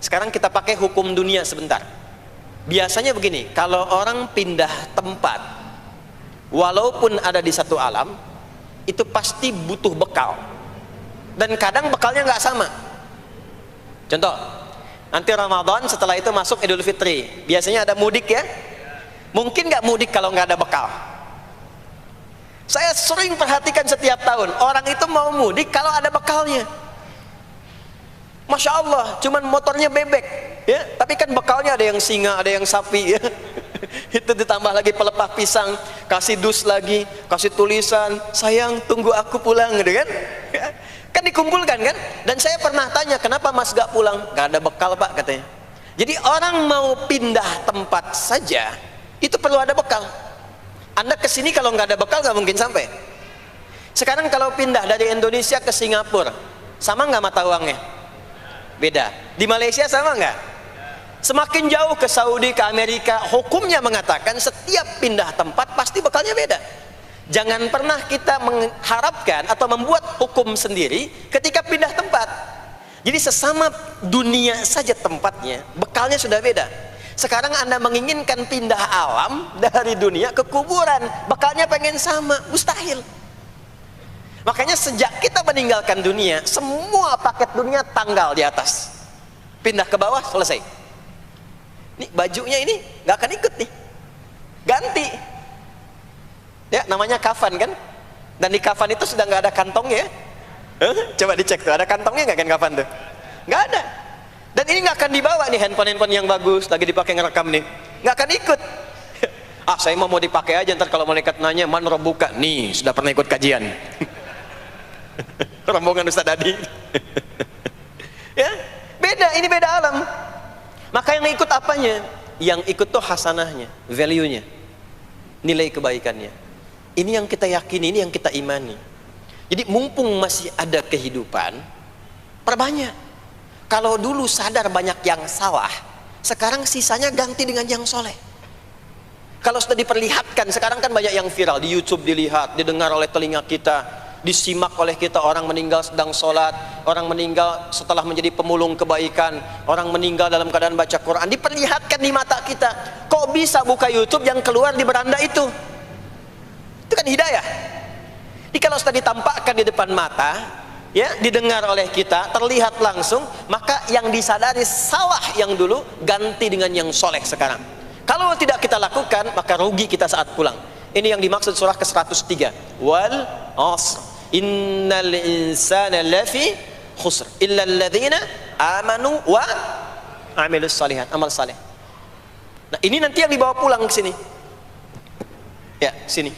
Sekarang kita pakai hukum dunia sebentar. Biasanya begini, kalau orang pindah tempat, walaupun ada di satu alam, itu pasti butuh bekal. Dan kadang bekalnya nggak sama. Contoh, nanti Ramadan, setelah itu masuk Idul Fitri. Biasanya ada mudik ya. Mungkin nggak mudik kalau nggak ada bekal. Saya sering perhatikan setiap tahun, orang itu mau mudik kalau ada bekalnya. Masya Allah, cuman motornya bebek, ya. Tapi kan bekalnya ada yang singa, ada yang sapi, ya. Itu ditambah lagi pelepah pisang, kasih dus lagi, kasih tulisan, sayang tunggu aku pulang, gitu kan? Kan dikumpulkan kan? Dan saya pernah tanya, kenapa mas gak pulang? Gak ada bekal pak, katanya. Jadi orang mau pindah tempat saja, itu perlu ada bekal. Anda kesini kalau nggak ada bekal nggak mungkin sampai. Sekarang kalau pindah dari Indonesia ke Singapura, sama nggak mata uangnya? Beda. Di Malaysia sama nggak? Semakin jauh ke Saudi, ke Amerika, hukumnya mengatakan setiap pindah tempat pasti bekalnya beda. Jangan pernah kita mengharapkan atau membuat hukum sendiri ketika pindah tempat. Jadi sesama dunia saja tempatnya, bekalnya sudah beda. Sekarang Anda menginginkan pindah alam dari dunia ke kuburan, bekalnya pengen sama, mustahil. Makanya sejak kita meninggalkan dunia, semua paket dunia tanggal di atas, pindah ke bawah, selesai. Nih bajunya ini nggak akan ikut nih, ganti. Ya namanya kafan kan, dan di kafan itu sudah nggak ada kantongnya. Coba dicek tuh, ada kantongnya nggak kan kafan tuh? Nggak ada. Dan ini nggak akan dibawa nih, handphone yang bagus lagi dipakai ngerekam nih, nggak akan ikut. Ah saya mau dipakai aja, ntar kalau malaikat nanya man robuka, nih sudah pernah ikut kajian. Rombongan Ustadz Adi. Ya beda, ini beda alam. Maka yang ikut apanya? Yang ikut tuh hasanahnya, value-nya, nilai kebaikannya. Ini yang kita yakini, ini yang kita imani. Jadi mumpung masih ada kehidupan, perbanyak. Kalau dulu sadar banyak yang salah, sekarang sisanya ganti dengan yang soleh. Kalau sudah diperlihatkan, sekarang kan banyak yang viral di YouTube, dilihat, didengar oleh telinga kita, disimak oleh kita, orang meninggal sedang sholat, orang meninggal setelah menjadi pemulung kebaikan, orang meninggal dalam keadaan baca Quran, diperlihatkan di mata kita. Kok bisa buka YouTube yang keluar di beranda itu? Itu kan hidayah. Jadi kalau sudah ditampakkan di depan mata, ya, didengar oleh kita, terlihat langsung, maka yang disadari salah yang dulu ganti dengan yang soleh sekarang. Kalau tidak kita lakukan, maka rugi kita saat pulang. Ini yang dimaksud surah ke-103. Wal asr innal insana lafi khusr illa alladzina amanu wa amilus salihat, amal saleh. Nah, ini nanti yang dibawa pulang ke sini. Ya, sini.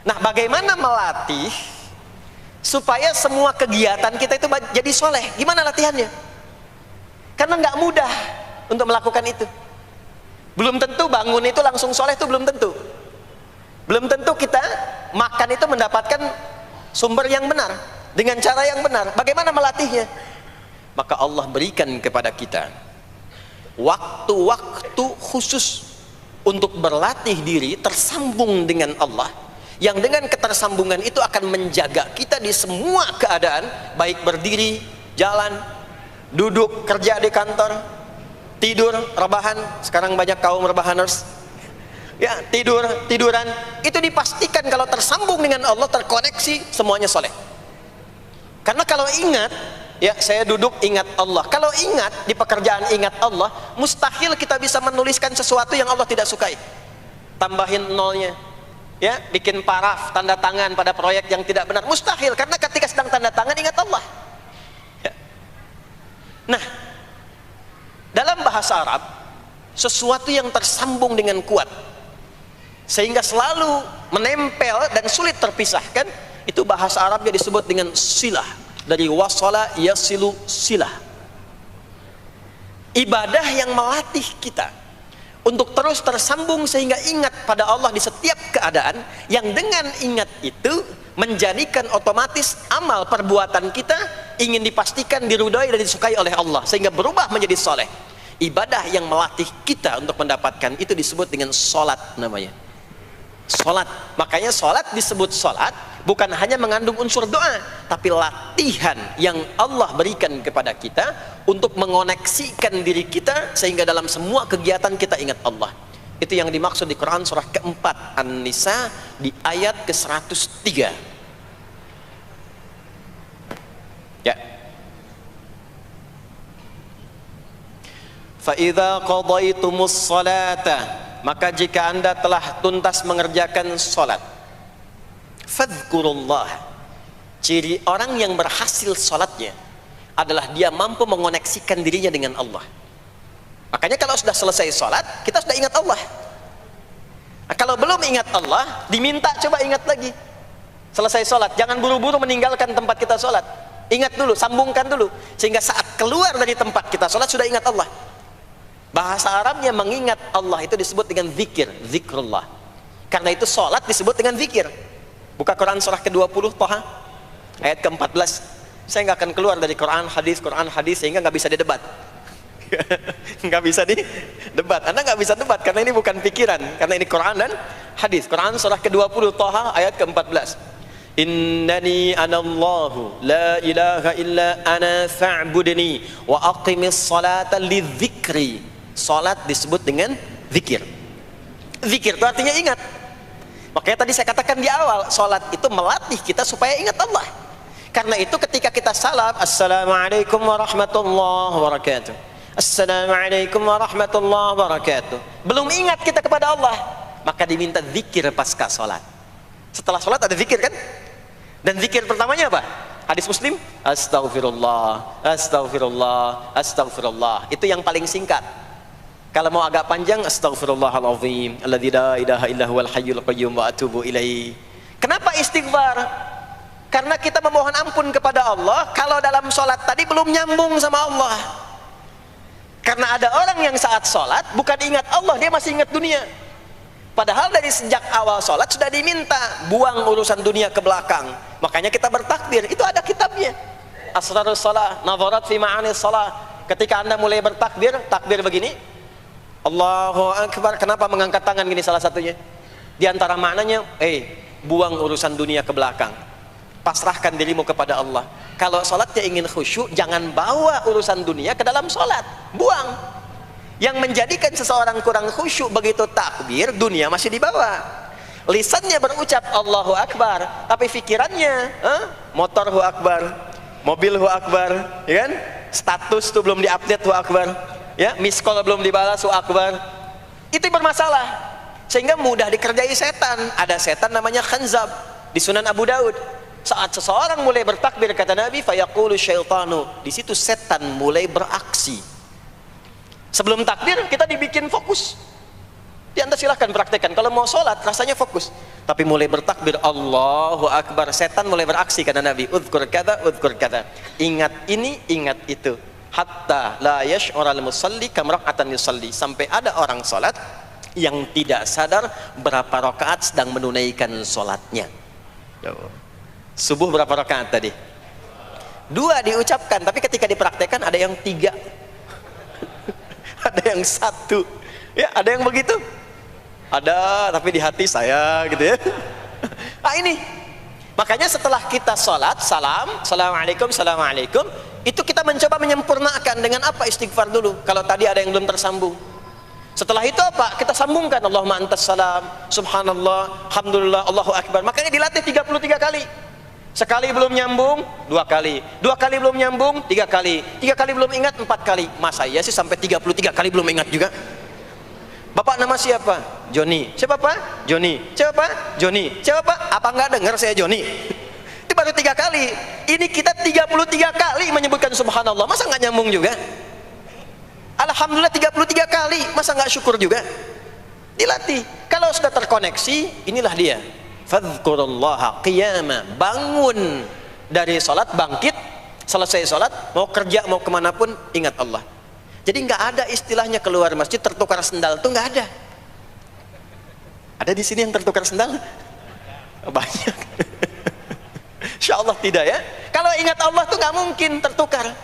Nah, bagaimana melatih supaya semua kegiatan kita itu jadi soleh? Gimana latihannya? Karena nggak mudah untuk melakukan itu. Belum tentu bangun itu langsung soleh, itu belum tentu. Belum tentu kita makan itu mendapatkan sumber yang benar, dengan cara yang benar. Bagaimana melatihnya? Maka Allah berikan kepada kita waktu-waktu khusus untuk berlatih diri tersambung dengan Allah, yang dengan ketersambungan itu akan menjaga kita di semua keadaan, baik berdiri, jalan, duduk, kerja di kantor, tidur, rebahan. Sekarang banyak kaum rebahaners, ya, tiduran, itu dipastikan kalau tersambung dengan Allah, terkoneksi, semuanya soleh. Karena kalau ingat, ya saya duduk ingat Allah, kalau ingat di pekerjaan ingat Allah, mustahil kita bisa menuliskan sesuatu yang Allah tidak sukai. Tambahin nolnya, ya, bikin paraf, tanda tangan pada proyek yang tidak benar, mustahil. Karena ketika sedang tanda tangan ingat Allah, ya. Nah, dalam bahasa Arab, sesuatu yang tersambung dengan kuat sehingga selalu menempel dan sulit terpisahkan, itu bahasa Arabnya disebut dengan silah. Dari wasala yasilu silah. Ibadah yang melatih kita untuk terus tersambung sehingga ingat pada Allah di setiap keadaan, yang dengan ingat itu menjadikan otomatis amal perbuatan kita ingin dipastikan diridhoi dan disukai oleh Allah, sehingga berubah menjadi soleh. Ibadah yang melatih kita untuk mendapatkan itu disebut dengan sholat namanya. Sholat. Makanya sholat disebut sholat bukan hanya mengandung unsur doa, tapi latihan yang Allah berikan kepada kita untuk mengoneksikan diri kita sehingga dalam semua kegiatan kita ingat Allah. Itu yang dimaksud di Quran surah keempat An-Nisa di ayat ke-103. Ya. Fa idza qadaytumus salata, maka jika Anda telah tuntas mengerjakan sholat, fadhkurullah. Ciri orang yang berhasil sholatnya adalah dia mampu mengoneksikan dirinya dengan Allah. Makanya kalau sudah selesai sholat, kita sudah ingat Allah. Nah, kalau belum ingat Allah, diminta coba ingat lagi. Selesai sholat, jangan buru-buru meninggalkan tempat kita sholat. Ingat dulu, sambungkan dulu, sehingga saat keluar dari tempat kita sholat sudah ingat Allah. Bahasa Arabnya mengingat Allah itu disebut dengan zikir, zikrullah. Karena itu sholat disebut dengan zikir. Buka Quran surah ke-20 Thaha ayat ke-14. Saya nggak akan keluar dari Quran hadis sehingga nggak bisa didebat. Nggak bisa didebat. Anda nggak bisa debat karena ini bukan pikiran, karena ini Quran dan hadis. Quran surah ke-20 Thaha ayat ke-14. Innani anallahu la ilaha illa ana fa'budni wa aqimis salata lidzikri. Salat disebut dengan zikir. Zikir itu artinya ingat. Makanya tadi saya katakan di awal, salat itu melatih kita supaya ingat Allah. Karena itu ketika kita salam, assalamualaikum warahmatullahi wabarakatuh, assalamualaikum warahmatullahi wabarakatuh, belum ingat kita kepada Allah, maka diminta zikir pasca salat. Setelah salat ada zikir kan? Dan zikir pertamanya apa? Hadis Muslim, astaghfirullah, astaghfirullah, astaghfirullah. Itu yang paling singkat. Kalau mau agak panjang, astaghfirullahalazim, alladzi la ilaha illa huwal hayyul qayyum wa atubu ilaihi. Kenapa istighfar? Karena kita memohon ampun kepada Allah kalau dalam sholat tadi belum nyambung sama Allah. Karena ada orang yang saat sholat bukan ingat Allah, dia masih ingat dunia. Padahal dari sejak awal sholat sudah diminta buang urusan dunia ke belakang. Makanya kita bertakbir, itu ada kitabnya. Asrarus shalah, nadharat fi ma'anis shalah. Ketika Anda mulai bertakbir, takbir begini, Allahu Akbar. Kenapa mengangkat tangan gini salah satunya? Di antara maknanya, buang urusan dunia ke belakang. Pasrahkan dirimu kepada Allah. Kalau sholatnya ingin khusyuk, jangan bawa urusan dunia ke dalam sholat. Buang. Yang menjadikan seseorang kurang khusyuk begitu takbir, dunia masih dibawa. Lisannya berucap Allahu Akbar, tapi pikirannya motor hu akbar, mobil hu akbar, ya kan? Status tuh belum diupdate hu akbar, ya, miss call belum dibalas hu akbar. Itu bermasalah, sehingga mudah dikerjai setan. Ada setan namanya khanzab di Sunan Abu Daud. Saat seseorang mulai bertakbir, kata Nabi, fayaqulu syaitanu, di situ setan mulai beraksi. Sebelum takbir kita dibikin fokus. Anda silahkan praktekkan. Kalau mau sholat rasanya fokus, tapi mulai bertakbir Allahu Akbar, setan mulai beraksi, kata Nabi, udhkur kata, udhkur kata, ingat ini, ingat itu, hatta la yash'ural musalli kam raka'atan yusalli, sampai ada orang sholat yang tidak sadar berapa rakaat sedang menunaikan sholatnya. Subuh berapa rakaat tadi? 2 diucapkan, tapi ketika dipraktekkan ada yang 3 ada yang 1, ya, ada yang begitu. Ada, tapi di hati saya gitu ya. Nah ini, makanya setelah kita sholat, salam, assalamualaikum, assalamualaikum, itu kita mencoba menyempurnakan dengan apa? Istighfar dulu. Kalau tadi ada yang belum tersambung, setelah itu apa? Kita sambungkan, Allahumma antas salam, subhanallah, alhamdulillah, Allahu Akbar. Makanya dilatih 33 kali. Sekali belum nyambung, 2 kali. 2 kali belum nyambung, 3 kali. 3 kali belum ingat, 4 kali. Masa iya sih sampai 33 kali belum ingat juga? Bapak nama siapa? Joni. Siapa Pak? Joni. Siapa? Joni. Siapa? Apa nggak dengar saya Joni? Itu baru 3 kali. Ini kita 33 kali menyebutkan subhanallah. Masa nggak nyambung juga? Alhamdulillah 33 kali. Masa nggak syukur juga? Dilatih. Kalau sudah terkoneksi, inilah dia. Fadhkurullaha qiyama. Bangun dari sholat, bangkit. Selesai sholat, mau kerja, mau kemanapun, ingat Allah. Jadi nggak ada istilahnya keluar masjid tertukar sendal, tuh nggak ada. Ada di sini yang tertukar sendal? Banyak. Insya Allah tidak ya. Kalau ingat Allah tuh nggak mungkin tertukar.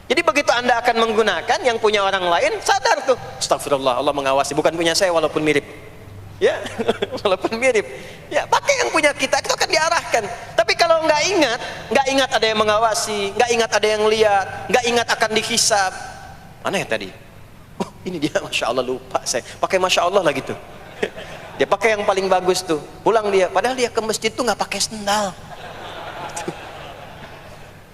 Jadi begitu Anda akan menggunakan, yang punya orang lain sadar tuh, astagfirullah, Allah mengawasi, bukan punya saya walaupun mirip. Ya, walaupun mirip. Ya, pakai yang punya kita, itu akan diarahkan. Tapi kalau nggak ingat ada yang mengawasi, nggak ingat ada yang lihat, nggak ingat akan dihisab. Mana ya tadi? Oh, ini dia, masya Allah, lupa saya. Pakai masya Allah lah gitu. Dia pakai yang paling bagus tuh. Pulang dia, padahal dia ke masjid tuh nggak pakai sendal.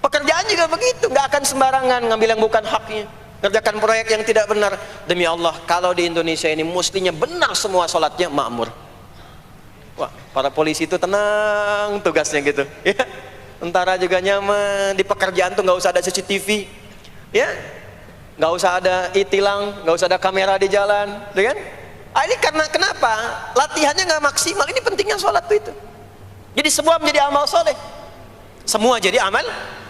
Pekerjaan juga begitu, nggak akan sembarangan ngambil yang bukan haknya. Kerjakan proyek yang tidak benar. Demi Allah, kalau di Indonesia ini mestinya benar semua sholatnya, makmur. Wah, para polisi itu tenang tugasnya gitu, ya. Tentara juga nyaman. Di pekerjaan tuh nggak usah ada CCTV, ya, nggak usah ada e-tilang, nggak usah ada kamera di jalan, ya kan? Ini karena kenapa? Latihannya nggak maksimal. Ini pentingnya sholat tuh itu. Jadi semua menjadi amal soleh. Semua jadi amal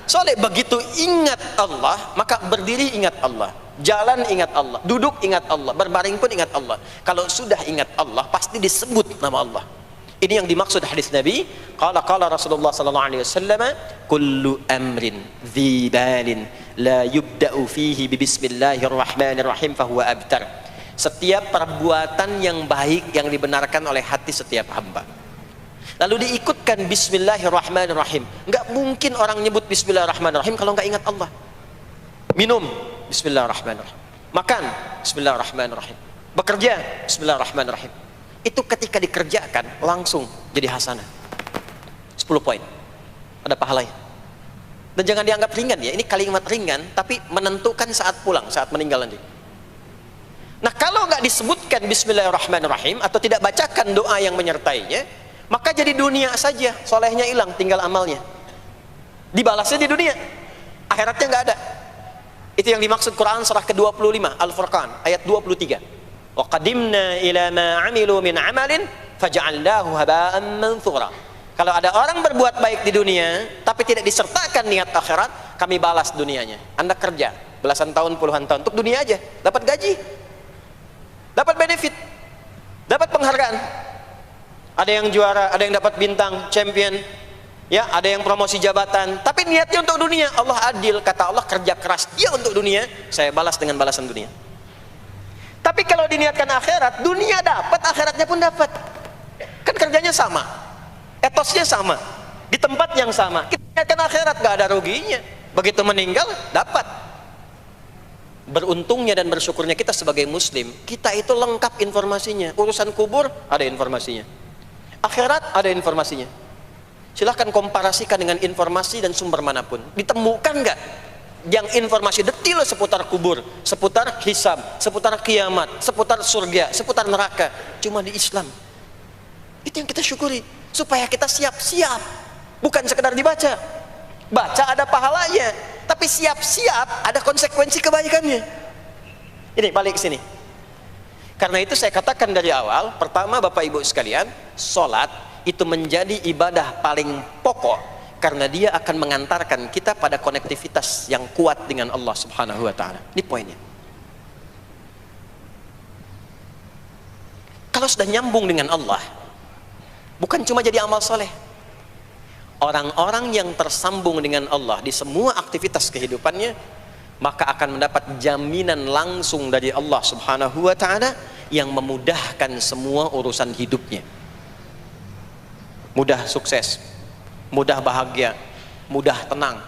soleh. Begitu ingat Allah, maka berdiri ingat Allah, jalan ingat Allah, duduk ingat Allah, berbaring pun ingat Allah. Kalau sudah ingat Allah, pasti disebut nama Allah. Ini yang dimaksud hadis Nabi. Qala Rasulullah sallallahu alaihi wasallam, kullu amrin dhi balin la yubda'u fihi bi bismillahirrahmanirrahim fahuwa abtar. Setiap perbuatan yang baik yang dibenarkan oleh hati setiap hamba, lalu diikutkan bismillahirrahmanirrahim. Enggak mungkin orang nyebut bismillahirrahmanirrahim kalau enggak ingat Allah. Minum, bismillahirrahmanirrahim. Makan, bismillahirrahmanirrahim. Bekerja, bismillahirrahmanirrahim. Itu ketika dikerjakan langsung jadi hasanah. 10 poin. Ada pahalanya. Dan jangan dianggap ringan ya. Ini kalimat ringan tapi menentukan saat pulang, saat meninggal nanti. Nah, kalau enggak disebutkan bismillahirrahmanirrahim atau tidak bacakan doa yang menyertainya, maka jadi dunia saja, solehnya hilang, tinggal amalnya. Dibalasnya di dunia, akhiratnya nggak ada. Itu yang dimaksud Quran surah ke-25 Al-Furqan ayat 23. Wa qadimna ila ma 'amilu min 'amalin faj'alnahu haba'an manthura. Kalau ada orang berbuat baik di dunia tapi tidak disertakan niat akhirat, kami balas dunianya. Anda kerja belasan tahun, puluhan tahun untuk dunia aja, dapat gaji, dapat benefit, dapat penghargaan. Ada yang juara, ada yang dapat bintang, champion, ya, ada yang promosi jabatan, tapi niatnya untuk dunia. Allah adil, kata Allah, kerja keras dia untuk dunia, saya balas dengan balasan dunia. Tapi kalau diniatkan akhirat, dunia dapat, akhiratnya pun dapat. Kan kerjanya sama, etosnya sama, di tempat yang sama. Kita niatkan akhirat, gak ada ruginya. Begitu meninggal, dapat. Beruntungnya dan bersyukurnya kita sebagai muslim, kita itu lengkap informasinya. Urusan kubur ada informasinya, akhirat ada informasinya. Silahkan komparasikan dengan informasi dan sumber manapun. Ditemukan nggak yang informasi detail seputar kubur, seputar hisab, seputar kiamat, seputar surga, seputar neraka? Cuma di Islam. Itu yang kita syukuri, supaya kita siap-siap. Bukan sekedar dibaca. Baca ada pahalanya, tapi siap-siap ada konsekuensi kebaikannya. Ini balik ke sini. Karena itu saya katakan dari awal, pertama Bapak Ibu sekalian, sholat itu menjadi ibadah paling pokok karena dia akan mengantarkan kita pada konektivitas yang kuat dengan Allah Subhanahu wa taala. Ini poinnya. Kalau sudah nyambung dengan Allah, bukan cuma jadi amal soleh. Orang-orang yang tersambung dengan Allah di semua aktivitas kehidupannya, maka akan mendapat jaminan langsung dari Allah Subhanahu wa taala yang memudahkan semua urusan hidupnya. Mudah sukses, mudah bahagia, mudah tenang.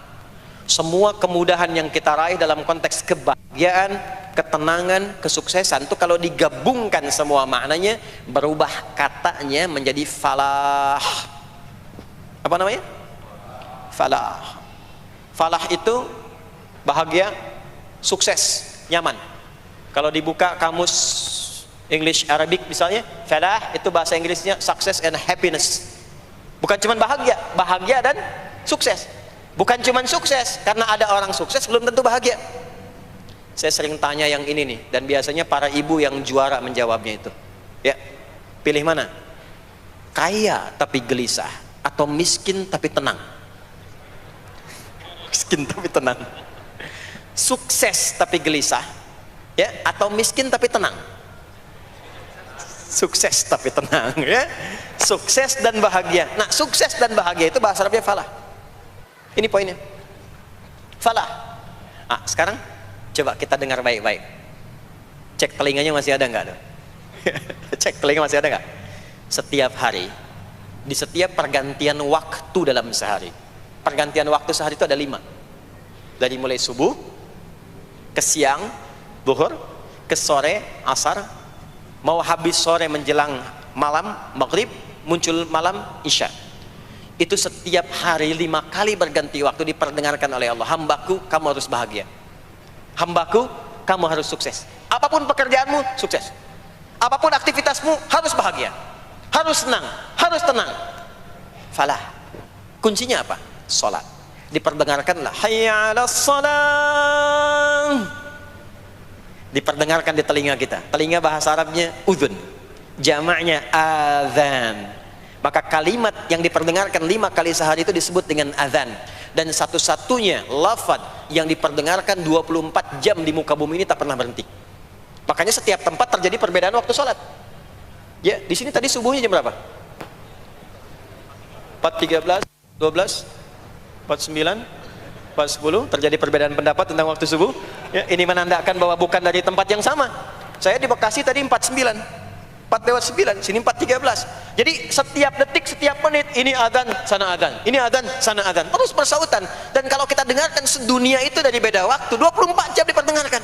Semua kemudahan yang kita raih dalam konteks kebahagiaan, ketenangan, kesuksesan itu kalau digabungkan semua maknanya, berubah katanya menjadi falah. Apa namanya? Falah. Falah itu bahagia, sukses, nyaman. Kalau dibuka kamus English Arabic misalnya, falah itu bahasa Inggrisnya success and happiness. Bukan cuma bahagia, bahagia dan sukses. Bukan cuma sukses, karena ada orang sukses belum tentu bahagia. Saya sering tanya yang ini nih, dan biasanya para ibu yang juara menjawabnya itu. Ya, pilih mana? Kaya tapi gelisah, atau miskin tapi tenang? Miskin tapi tenang. Sukses tapi gelisah, ya, atau miskin tapi tenang? Sukses tapi tenang, ya. Sukses dan bahagia. Nah, sukses dan bahagia itu bahasa Arabnya falah. Ini poinnya, falah. Nah, sekarang coba kita dengar baik-baik. Cek telinganya masih ada nggak? Cek telinga masih ada nggak? setiap hari, di setiap pergantian waktu dalam sehari. Pergantian waktu sehari itu ada 5. Dari mulai subuh, ke siang, zuhur, ke sore, asar, mau habis sore menjelang malam, maghrib, muncul malam, isya. Itu setiap hari 5 kali berganti waktu diperdengarkan oleh Allah. Hambaku, kamu harus bahagia. Hambaku, kamu harus sukses. Apapun pekerjaanmu, sukses. Apapun aktivitasmu, harus bahagia, harus senang, harus tenang. Falah. Kuncinya apa? Salat. Diperdengarkanlah hayya 'alas shalah. Diperdengarkan di telinga kita. Telinga bahasa Arabnya udhun, jamaknya adzan. Maka kalimat yang diperdengarkan 5 kali sehari itu disebut dengan adzan. Dan satu-satunya lafaz yang diperdengarkan 24 jam di muka bumi ini tak pernah berhenti. Makanya setiap tempat terjadi perbedaan waktu sholat. Ya, di sini tadi subuhnya jam berapa? 4.13, 12, 49, 4.10. Terjadi perbedaan pendapat tentang waktu subuh. Ya, ini menandakan bahwa bukan dari tempat yang sama. Saya di Bekasi tadi 4.9. 4:09, sini 4:13. Jadi setiap detik, setiap menit ini adzan, sana adzan, ini adzan, sana adzan, terus bersautan. Dan kalau kita dengarkan sedunia itu dari beda waktu, 24 jam diperdengarkan.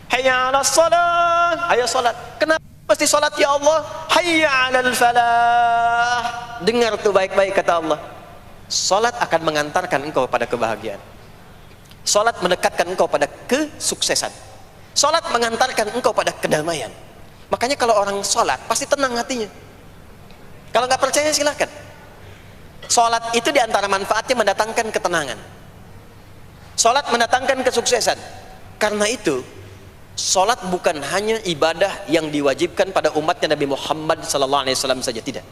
Hayya 'alas shalah, ayo salat. Kenapa mesti salat ya Allah? Hayya 'alal falah. Dengar tuh baik-baik kata Allah. Salat akan mengantarkan engkau pada kebahagiaan. Salat mendekatkan engkau pada kesuksesan. Salat mengantarkan engkau pada kedamaian. Makanya kalau orang sholat pasti tenang hatinya. Kalau nggak percaya silakan. Sholat itu diantara manfaatnya mendatangkan ketenangan. Sholat mendatangkan kesuksesan. Karena itu sholat bukan hanya ibadah yang diwajibkan pada umatnya Nabi Muhammad SAW saja, tidak.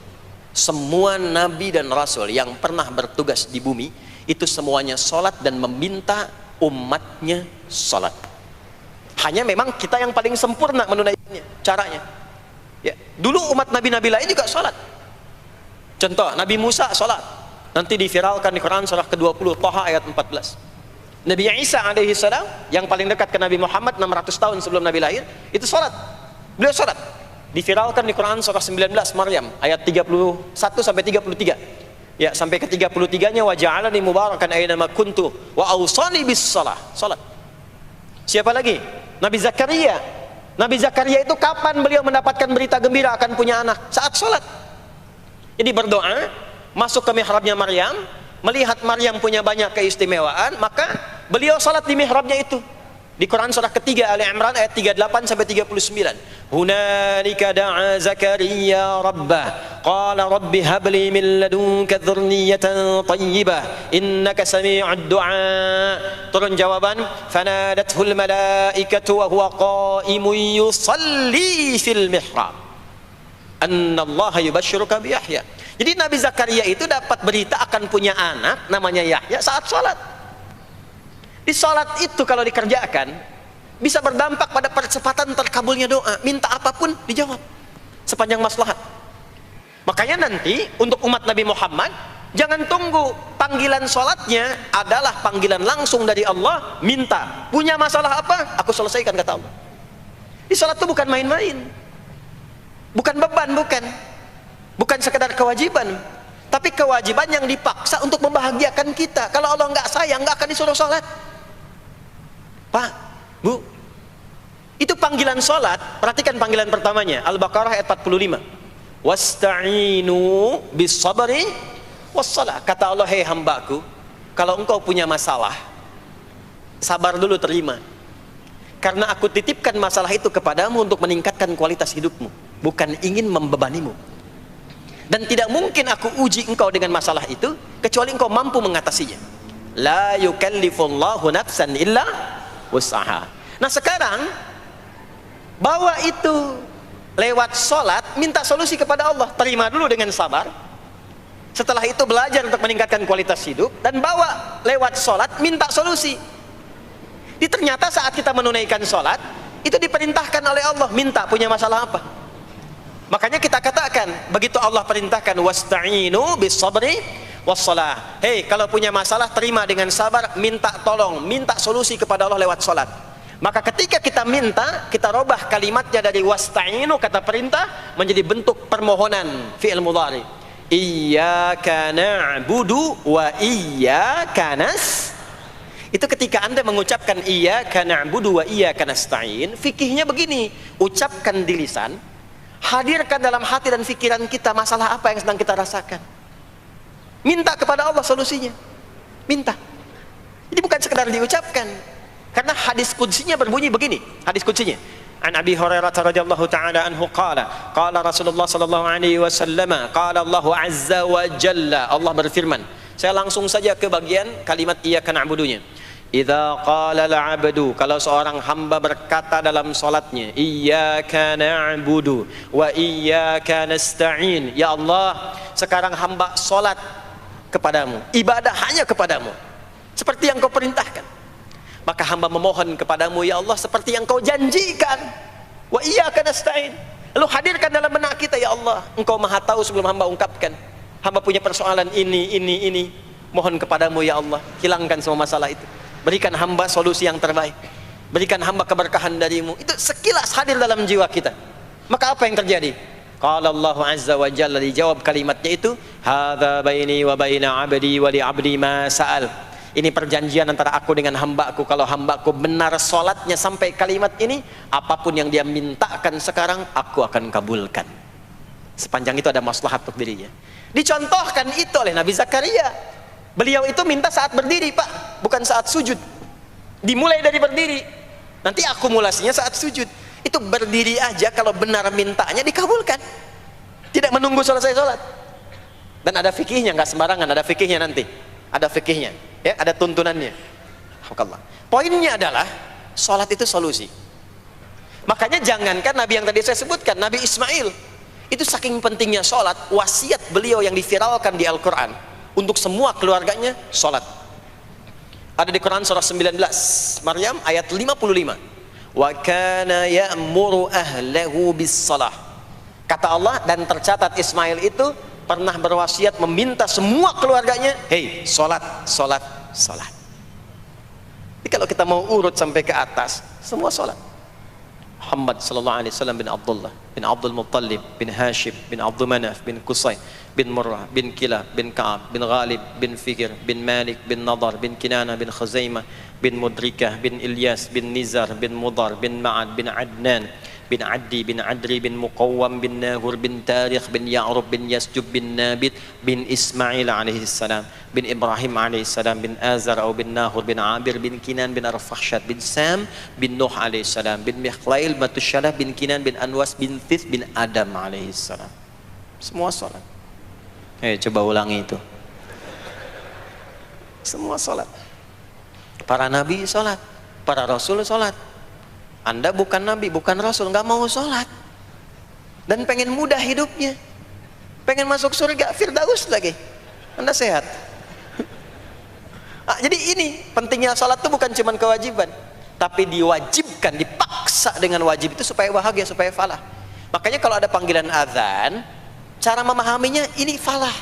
Semua nabi dan rasul yang pernah bertugas di bumi itu semuanya sholat dan meminta umatnya sholat. Hanya memang kita yang paling sempurna menunaikannya, caranya. Ya, dulu umat nabi-nabi lain juga sholat. Contoh, Nabi Musa sholat. Nanti diviralkan di Quran surah ke-20, Thaha ayat 14. Nabi Isa alaihi salam yang paling dekat ke Nabi Muhammad 600 tahun sebelum Nabi lahir, itu sholat. Beliau sholat. Diviralkan di Quran surah 19 Maryam ayat 31 sampai 33. Ya, sampai ke 33-nya wa ja'alani mubarakan aina ma kuntu wa awsani bis shalah. Salat. Siapa lagi? Nabi Zakaria. Nabi Zakaria itu kapan beliau mendapatkan berita gembira akan punya anak? Saat sholat. Jadi berdoa, masuk ke mihrabnya Maryam, melihat Maryam punya banyak keistimewaan, maka beliau sholat di mihrabnya itu. Di Quran surah ketiga Ali Imran ayat 38 sampai 39. Hunalika da'a Zakaria rabbah qala rabbi habli min ladunka dzurriyyatan thayyibah innaka sami'ud du'a. Turun jawaban, fanadathul malaikatu wa huwa qa'imun yusalli fil mihrab annallaha yubashshiruka bi Yahya. Jadi Nabi Zakaria itu dapat berita akan punya anak namanya Yahya saat sholat. Di sholat itu kalau dikerjakan bisa berdampak pada percepatan terkabulnya doa. Minta apapun dijawab sepanjang maslahat. Makanya nanti untuk umat Nabi Muhammad jangan tunggu, panggilan sholatnya adalah panggilan langsung dari Allah. Minta, punya masalah apa? Aku selesaikan kata Allah. Di sholat itu bukan main-main, bukan beban, bukan sekedar kewajiban, tapi kewajiban yang dipaksa untuk membahagiakan kita. Kalau Allah nggak sayang, nggak akan disuruh sholat. Pak, Bu, itu panggilan sholat. Perhatikan panggilan pertamanya, Al-Baqarah ayat 45. Wasta'inu bis sabri wassalah. Kata Allah, hei hambaku, kalau engkau punya masalah, sabar dulu, terima. Karena aku titipkan masalah itu kepadamu untuk meningkatkan kualitas hidupmu, bukan ingin membebanimu. Dan tidak mungkin aku uji engkau dengan masalah itu kecuali engkau mampu mengatasinya. La yukallifullahu nafsan illa wus'aha. Nah sekarang bawa itu lewat sholat, minta solusi kepada Allah. Terima dulu dengan sabar. Setelah itu belajar untuk meningkatkan kualitas hidup, dan bawa lewat sholat, minta solusi. Jadi ternyata saat kita menunaikan sholat itu diperintahkan oleh Allah, minta punya masalah apa. Makanya kita katakan, begitu Allah perintahkan wasta'inu bis sabri wassalah. Hei, kalau punya masalah terima dengan sabar, minta tolong, minta solusi kepada Allah lewat sholat. Maka ketika kita minta, kita robah kalimatnya dari wasta'inu, kata perintah, menjadi bentuk permohonan, fi'il mudhari. Iyyaka na'budu wa iyyaka itu ketika Anda mengucapkan iyyaka na'budu wa iyyaka nasta'in, fikihnya begini, ucapkan di lisan, hadirkan dalam hati dan pikiran kita masalah apa yang sedang kita rasakan. Minta kepada Allah solusinya. Minta. Jadi bukan sekedar diucapkan. Karena hadis qudsinya berbunyi begini, hadis qudsinya. An Abi Hurairah radhiyallahu taala anhu qala, qala Rasulullah sallallahu alaihi wasallam, qala Allah azza wa jalla, Allah berfirman. Saya langsung saja ke bagian kalimat iyyaka na'budunya. Idza qala al-'abdu, kalau seorang hamba berkata dalam salatnya, iyyaka na'budu wa iyyaka nasta'in, ya Allah, sekarang hamba salat kepadamu, ibadah hanya kepadamu, seperti yang kau perintahkan. Maka hamba memohon kepadamu, ya Allah, seperti yang kau janjikan. Wa iyyaka nasta'in. Lalu hadirkan dalam benak kita, ya Allah, engkau maha tahu sebelum hamba ungkapkan. Hamba punya persoalan ini. Mohon kepadamu, ya Allah, hilangkan semua masalah itu. Berikan hamba solusi yang terbaik. Berikan hamba keberkahan darimu. Itu sekilas hadir dalam jiwa kita. Maka apa yang terjadi? Qala Allah azza wa jalla, dijawab kalimatnya itu, hadza baini wa baina 'abdi wa li 'abdi ma sa'al. Ini perjanjian antara aku dengan hambaku. Kalau hambaku benar sholatnya sampai kalimat ini, apapun yang dia mintakan sekarang, aku akan kabulkan. Sepanjang itu ada maslahat untuk dirinya. Dicontohkan itu oleh Nabi Zakaria. Beliau itu minta saat berdiri, Pak, bukan saat sujud. Dimulai dari berdiri. Nanti akumulasinya saat sujud. Itu berdiri aja, kalau benar mintanya dikabulkan. Tidak menunggu selesai sholat. Dan ada fikihnya, nggak sembarangan, ada fikihnya nanti. Ada fikihnya, ya, ada tuntunannya. Poinnya adalah sholat itu solusi. Makanya jangankan Nabi yang tadi saya sebutkan, Nabi Ismail itu saking pentingnya sholat, wasiat beliau yang diviralkan di Al-Quran untuk semua keluarganya sholat. Ada di Quran surah 19 Maryam ayat 55. Wa kana ya'muru ahlahu bis shalah. Kata Allah, dan tercatat Ismail itu pernah berwasiat meminta semua keluarganya, hei, sholat. Jadi kalau kita mau urut sampai ke atas, semua sholat. Muhammad sallallahu alaihi wasallam bin Abdullah bin Abdul Muttalib bin Hashim bin Abdul Manaf bin Qusay bin Murrah bin Kilab bin Ka'ab bin Ghalib bin Fikir bin Malik bin Nadar bin Kinana bin Khuzaimah bin Mudrikah bin Ilyas bin Nizar bin Mudar bin Ma'ad bin Adnan bin Addi bin Adri bin Muqawwam bin Nahur bin Tarikh bin Ya'rub bin Yasjub bin Nabit bin Ismail alaihissalam bin Ibrahim alaihissalam bin Azar atau bin Nahur bin Abir bin Kinan bin Arfakhshad bin Sam bin Nuh alaihissalam bin Mikhlail Batushalah bin Kinan bin Anwas bin Thith bin Adam alaihissalam. Semua salat. Coba ulangi itu. Semua salat. Para nabi salat, para rasul salat. Anda bukan nabi, bukan rasul, nggak mau sholat dan pengen mudah hidupnya, pengen masuk surga Firdaus lagi, Anda sehat. Jadi ini pentingnya sholat itu bukan cuma kewajiban, tapi diwajibkan, dipaksa dengan wajib itu supaya bahagia, supaya falah. Makanya kalau ada panggilan azan, cara memahaminya ini falah.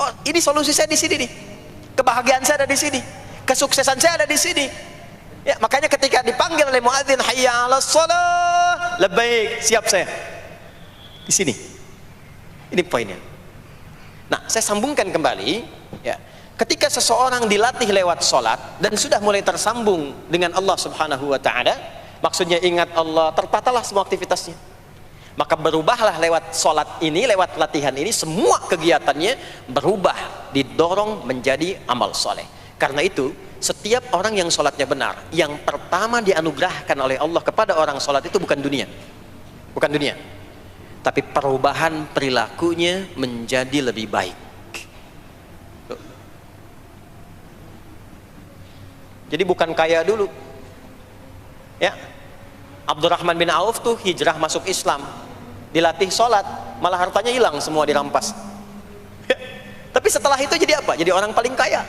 Oh, ini solusi saya di sini nih, kebahagiaan saya ada di sini, kesuksesan saya ada di sini. Ya, makanya ketika dipanggil oleh muadzin, hayya 'alas shalah, labbaik, siap saya. Di sini. Ini poinnya. Nah, saya sambungkan kembali, ya. Ketika seseorang dilatih lewat salat dan sudah mulai tersambung dengan Allah Subhanahu wa taala, maksudnya ingat Allah, tertatalah semua aktivitasnya. Maka berubahlah lewat salat ini, lewat latihan ini, semua kegiatannya berubah, didorong menjadi amal soleh. Karena itu, setiap orang yang sholatnya benar, yang pertama dianugerahkan oleh Allah kepada orang sholat itu bukan dunia, tapi perubahan perilakunya menjadi lebih baik. Jadi bukan kaya dulu, ya. Abdurrahman bin Auf tuh hijrah masuk Islam, dilatih sholat, malah hartanya hilang semua, dirampas. Tapi setelah itu jadi apa? Jadi orang paling kaya,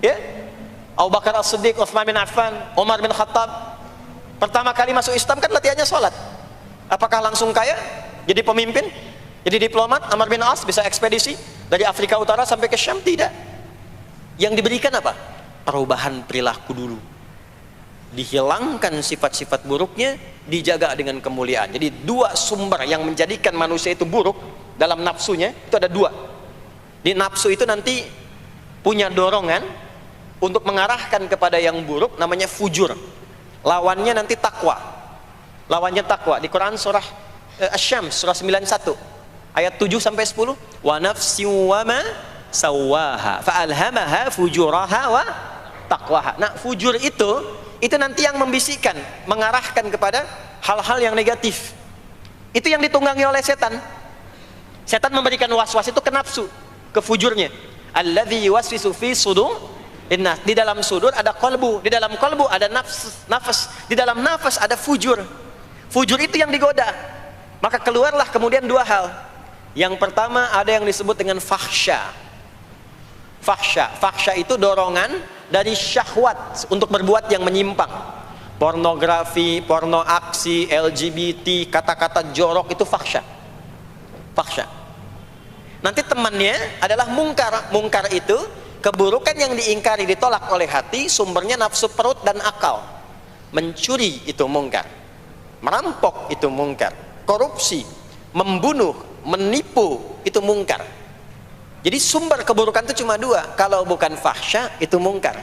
ya. Abu Bakar As-Siddiq, Utsman bin Affan, Umar bin Khattab, pertama kali masuk Islam kan latihannya sholat. Apakah langsung kaya? Jadi pemimpin? Jadi diplomat? Amr bin As bisa ekspedisi dari Afrika Utara sampai ke Syam? Tidak. Yang diberikan apa? Perubahan perilaku dulu. dihilangkan sifat-sifat buruknya, dijaga dengan kemuliaan. Jadi dua sumber yang menjadikan manusia itu buruk dalam nafsunya itu ada dua. Di nafsu itu nanti punya dorongan untuk mengarahkan kepada yang buruk, namanya fujur. Lawannya nanti takwa. Lawannya takwa. Di Quran surah Asy-Syams surah 91 ayat 7 sampai 10, wa nafsin wa ma sawwaha fa alhamaha fujuraha wa taqwaha. Nah, fujur itu nanti yang membisikkan, mengarahkan kepada hal-hal yang negatif. Itu yang ditunggangi oleh setan. Setan memberikan was-was itu ke nafsu, ke fujurnya. Alladzi yuwaswisu fi sudur innas. Di dalam sudur ada qalbu, di dalam qalbu ada nafas, di dalam nafas ada fujur. Fujur itu yang digoda. Maka keluarlah kemudian dua hal. Yang pertama ada yang disebut dengan fahsya. Fahsya itu dorongan dari syahwat untuk berbuat yang menyimpang. Pornografi, porno aksi, LGBT, kata-kata jorok itu fahsya. Nanti temannya adalah mungkar. Mungkar itu keburukan yang diingkari, ditolak oleh hati, sumbernya nafsu perut dan akal. Mencuri itu mungkar, merampok itu mungkar, korupsi, membunuh, menipu itu mungkar. Jadi sumber keburukan itu cuma dua. Kalau bukan fahsya itu mungkar.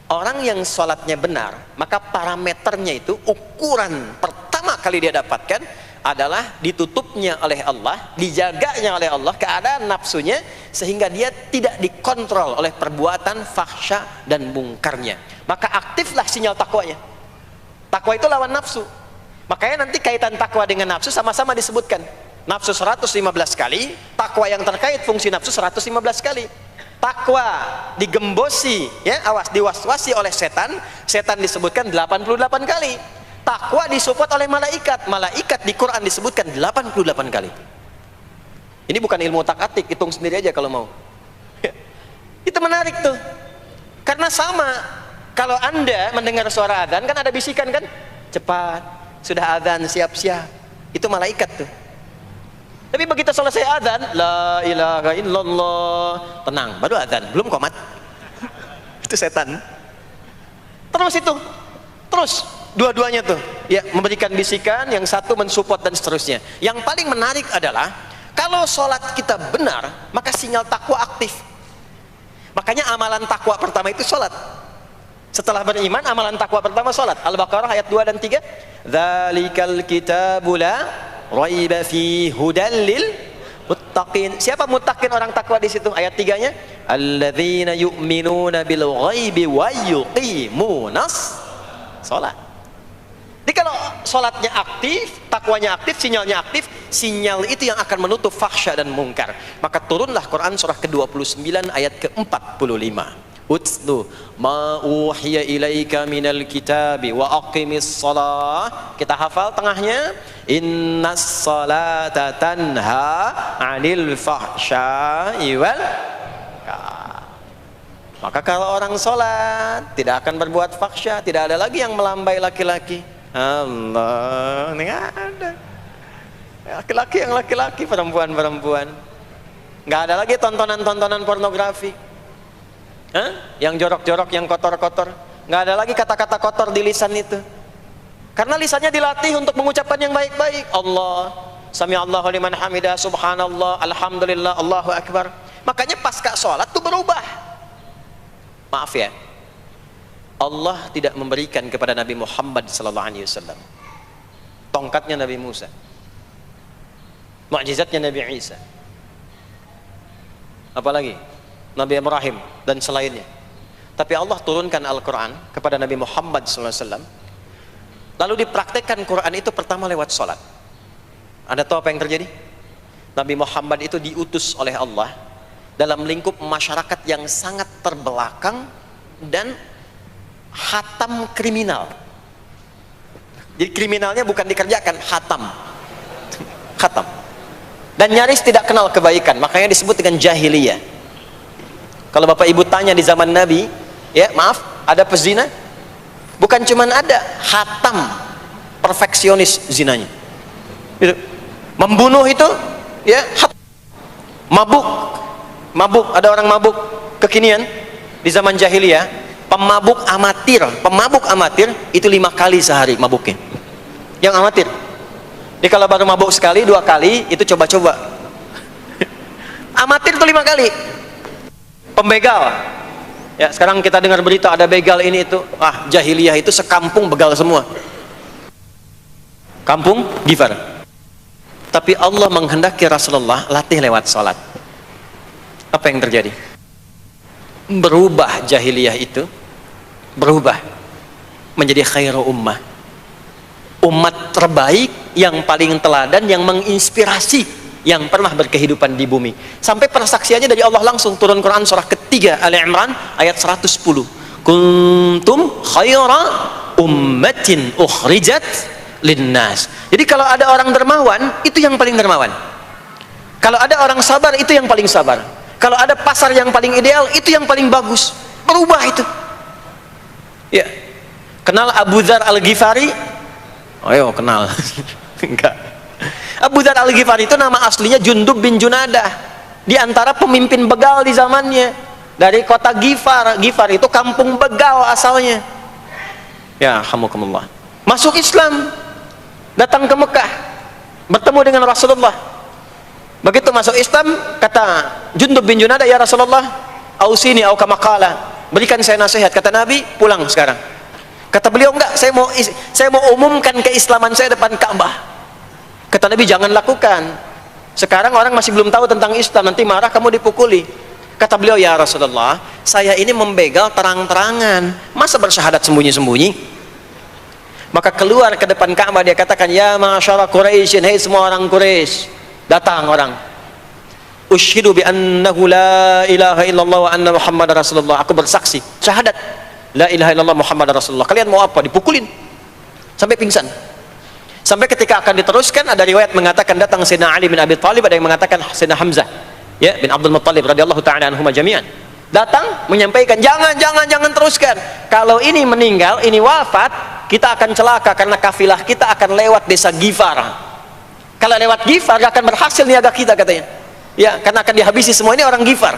Orang yang sholatnya benar, maka parameternya itu, ukuran pertama kali dia dapatkan adalah ditutupnya oleh Allah, dijaganya oleh Allah keadaan nafsunya, sehingga dia tidak dikontrol oleh perbuatan fahsya dan mungkarnya. Maka aktiflah sinyal takwanya. Takwa itu lawan nafsu. Makanya nanti kaitan takwa dengan nafsu sama-sama disebutkan. Nafsu 115 kali, takwa yang terkait fungsi nafsu 115 kali. Takwa digembosi, ya, awas, diwaswasi oleh setan, setan disebutkan 88 kali. Takwa disupport oleh malaikat, malaikat di Quran disebutkan 88 kali. Ini bukan ilmu tak-atik, hitung sendiri aja kalau mau. Itu menarik tuh. Karena sama, kalau Anda mendengar suara adzan kan ada bisikan kan? Cepat, sudah adzan, siap-siap. Itu malaikat tuh. Tapi begitu selesai adzan, la ilaha illallah, tenang, baru adzan, belum qomat. Itu setan. Terus dua-duanya tuh, ya, memberikan bisikan, yang satu mensupport dan seterusnya. Yang paling menarik adalah kalau sholat kita benar, maka sinyal takwa aktif. Makanya amalan takwa pertama itu sholat. Setelah beriman, amalan takwa pertama sholat. Al-Baqarah ayat 2 dan 3. Dzalikal kitabu la raiba fi hudal lil muttaqin. Siapa muttaqin, orang takwa di situ? Ayat 3-nya, alladzina yu'minuna bil ghaibi wa yuqimunas sholat. Jadi kalau sholatnya aktif, takwanya aktif, sinyalnya aktif, sinyal itu yang akan menutup fahsya dan mungkar. Maka turunlah Quran surah ke-29 ayat ke-45. Utlu ma uhiya ilaika minal kitabi wa aqimis shalah. Kita hafal tengahnya, innas salata tanha 'anil fahsya'i wal munkar. Maka kalau orang sholat tidak akan berbuat fahsya, tidak ada lagi yang melambai laki-laki. Allah, ini ada laki-laki yang laki-laki, perempuan-perempuan. Nggak ada lagi tontonan-tontonan pornografi, yang jorok-jorok, yang kotor-kotor. Nggak ada lagi kata-kata kotor di lisan itu, karena lisannya dilatih untuk mengucapkan yang baik-baik. Allah, sami Allahu liman hamidah, subhanallah, alhamdulillah, Allahu akbar. Makanya pasca sholat tuh berubah. Maaf ya, Allah tidak memberikan kepada Nabi Muhammad SAW tongkatnya Nabi Musa, mukjizatnya Nabi Isa, apalagi Nabi Ibrahim dan selainnya. Tapi Allah turunkan Al-Quran kepada Nabi Muhammad SAW, lalu dipraktekkan Quran itu pertama lewat sholat. Anda tahu apa yang terjadi? Nabi Muhammad itu diutus oleh Allah dalam lingkup masyarakat yang sangat terbelakang dan hatam kriminal. Jadi kriminalnya bukan dikerjakan, hatam. Dan nyaris tidak kenal kebaikan, makanya disebut dengan jahiliyah. Kalau Bapak Ibu tanya di zaman Nabi, ya maaf, ada pezina? Bukan cuman ada, hatam, perfeksionis zinanya. Membunuh itu, ya, mabuk, ada orang mabuk kekinian di zaman jahiliyah. Pemabuk amatir itu 5 kali sehari mabuknya. Yang amatir. Jadi kalau baru mabuk sekali, 2 kali, itu coba-coba. Amatir itu 5 kali. Pembegal. Ya, sekarang kita dengar berita ada begal ini itu. Jahiliyah itu sekampung begal semua. Kampung Gifar. Tapi Allah menghendaki Rasulullah latih lewat sholat. Apa yang terjadi? Berubah jahiliyah itu, berubah menjadi khairu ummah, umat terbaik yang paling teladan, yang menginspirasi, yang pernah berkehidupan di bumi. Sampai persaksiannya dari Allah langsung, turun Quran surah ketiga Ali Imran ayat 110. Kuntum khaira ummatin ukhrijat linnas. Jadi kalau ada orang dermawan, itu yang paling dermawan. Kalau ada orang sabar, itu yang paling sabar. Kalau ada pasar yang paling ideal, itu yang paling bagus. Berubah itu. Ya. Kenal Abu Dzar Al-Ghifari? Ayo kenal. Enggak. Abu Dzar Al-Ghifari itu nama aslinya Jundub bin Junadah. Di antara pemimpin begal di zamannya. Dari kota Ghifar. Ghifar itu kampung begal asalnya. Ya, hamukumullah. Masuk Islam. Datang ke Mekah. Bertemu dengan Rasulullah. Begitu masuk Islam, kata Jundub bin Junadah, ya Rasulullah, ausini au kama qala, berikan saya nasihat. Kata Nabi, pulang sekarang. Kata beliau, enggak, saya mau umumkan keislaman saya depan Ka'bah. Kata Nabi, jangan lakukan. Sekarang orang masih belum tahu tentang Islam, nanti marah kamu dipukuli. Kata beliau, ya Rasulullah, saya ini membegal terang-terangan, masa bersyahadat sembunyi-sembunyi? Maka keluar ke depan Ka'bah, dia katakan, ya ma'asyara Quraisyin, hei semua orang Quraisy. Datang orang, ushidu bi annahu la ilaha illallah wa anna muhammadar rasulullah. Aku bersaksi, syahadat la ilaha illallah muhammadar rasulullah. Kalian mau apa? Dipukulin sampai pingsan. Sampai ketika akan diteruskan, ada riwayat mengatakan datang Sayyidina Ali bin Abi Thalib, ada yang mengatakan Sayyidina Hamzah ya bin Abdul Muttalib radhiyallahu ta'ala anhuma jami'an. Datang menyampaikan, jangan teruskan. Kalau ini meninggal, ini wafat, kita akan celaka karena kafilah kita akan lewat desa Ghifar. Kalau lewat Ghifar gak akan berhasil niaga kita, katanya. Ya, karena akan dihabisi semua ini orang Ghifar.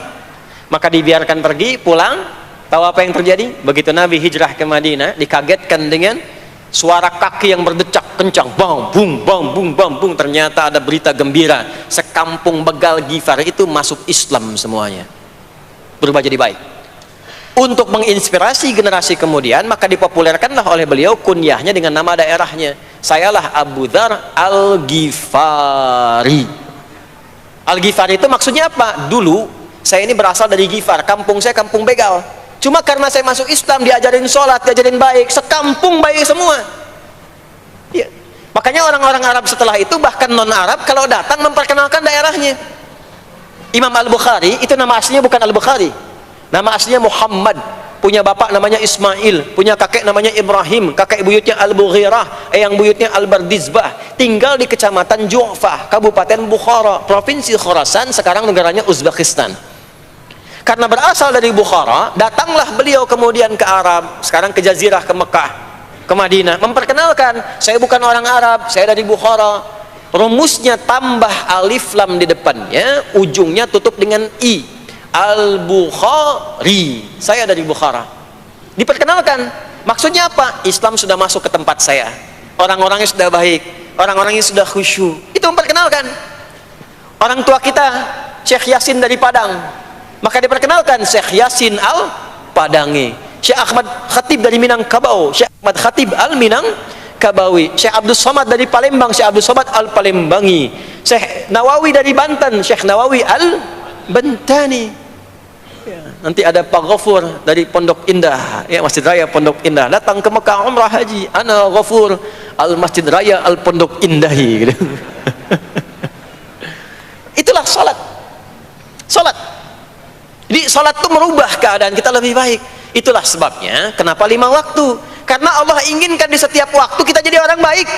Maka dibiarkan pergi, pulang. Tahu apa yang terjadi? Begitu Nabi hijrah ke Madinah, dikagetkan dengan suara kaki yang berdecak kencang, bang bung bang bung bang bung. Ternyata ada berita gembira, sekampung begal Ghifar itu masuk Islam semuanya, berubah jadi baik. Untuk menginspirasi generasi kemudian, maka dipopulerkanlah oleh beliau kunyahnya dengan nama daerahnya. Sayalah Abu Dzar Al-Ghifari. Al-Ghifari itu maksudnya apa? Dulu saya ini berasal dari Ghifar, kampung saya kampung begal. Cuma karena saya masuk Islam, diajarin sholat, diajarin baik, sekampung baik semua ya. Makanya orang-orang Arab setelah itu, bahkan non-Arab, kalau datang memperkenalkan daerahnya. Imam Al-Bukhari, itu nama aslinya bukan Al-Bukhari, nama aslinya Muhammad, punya bapak namanya Ismail, punya kakek namanya Ibrahim, kakek buyutnya Al-Bughirah, yang buyutnya Al-Bardizbah, tinggal di kecamatan Ju'fah, Kabupaten Bukhara, Provinsi Khorasan, sekarang negaranya Uzbekistan. Karena berasal dari Bukhara, datanglah beliau kemudian ke Arab, sekarang ke Jazirah, ke Mekah, ke Madinah, memperkenalkan, saya bukan orang Arab, saya dari Bukhara. Rumusnya tambah alif lam di depannya, ujungnya tutup dengan i. Al-Bukhari, saya dari Bukhara. Diperkenalkan, maksudnya apa? Islam sudah masuk ke tempat saya, orang-orangnya sudah baik, orang-orangnya sudah khusyuk. Itu memperkenalkan. Orang tua kita Syekh Yasin dari Padang, maka diperkenalkan Syekh Yasin Al-Padangi. Syekh Ahmad Khatib dari Minangkabau, Syekh Ahmad Khatib Al-Minangkabawi. Syekh Abdul Somad dari Palembang, Syekh Abdul Somad Al-Palembangi. Syekh Nawawi dari Banten, Syekh Nawawi Al-Bantani. Ya, nanti ada Pak Ghafur dari Pondok Indah, ya, Masjid Raya Pondok Indah, datang ke Mekah umrah haji, ana Ghafur al Masjid Raya al Pondok Indahi gitu. Itulah salat. Jadi salat itu merubah keadaan kita lebih baik. Itulah sebabnya kenapa 5 waktu, karena Allah inginkan di setiap waktu kita jadi orang baik,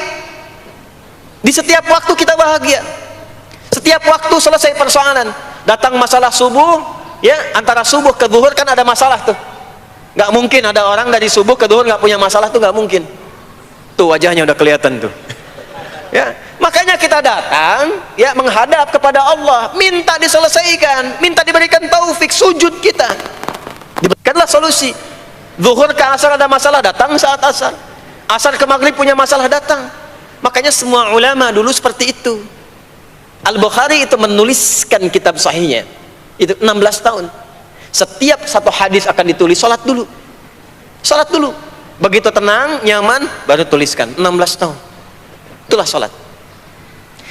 di setiap waktu kita bahagia, setiap waktu selesai persoalan. Datang masalah subuh, ya, antara subuh ke zuhur kan ada masalah tuh. Nggak mungkin ada orang dari subuh ke zuhur nggak punya masalah tuh, nggak mungkin. Tuh wajahnya udah kelihatan tuh. Ya, makanya kita datang, ya, menghadap kepada Allah, minta diselesaikan, minta diberikan taufik, sujud kita, diberikanlah solusi. Zuhur ke asar ada masalah, datang saat asar. Asar ke maghrib punya masalah, datang. Makanya semua ulama dulu seperti itu. Al-Bukhari itu menuliskan kitab sahihnya itu 16 tahun. Setiap satu hadis akan ditulis, sholat dulu. Sholat dulu. Begitu tenang, nyaman, baru tuliskan. 16 tahun. Itulah sholat.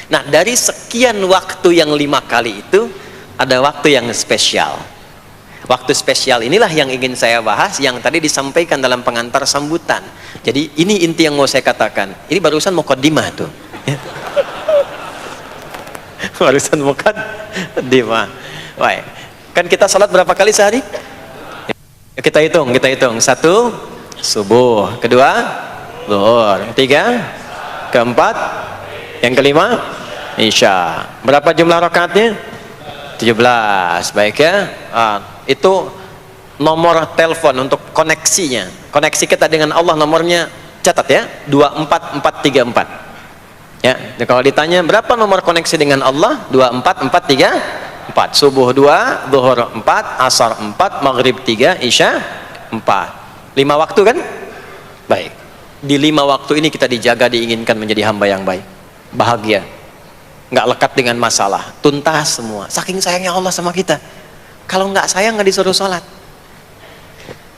Nah, dari sekian waktu yang 5 kali itu, ada waktu yang spesial. Waktu spesial inilah yang ingin saya bahas, yang tadi disampaikan dalam pengantar sambutan. Jadi ini inti yang mau saya katakan. Ini barusan muqaddimah tuh. Barusan muqaddimah. Baik. Kan kita salat berapa kali sehari? Kita hitung. 1, subuh. 2, zuhur. 3, keempat, yang kelima, isya. Berapa jumlah rakaatnya? 17. Baik ya. Itu nomor telepon untuk koneksinya. Koneksi kita dengan Allah nomornya catat ya, 24434. Ya, kalau ditanya berapa nomor koneksi dengan Allah? 24434. Subuh 2, zuhur 4, asar 4, maghrib 3, isya 4. 5 waktu kan? Baik. Di 5 waktu ini kita dijaga, diinginkan menjadi hamba yang baik, bahagia, nggak lekat dengan masalah, tuntas semua. Saking sayangnya Allah sama kita. Kalau nggak sayang nggak disuruh sholat.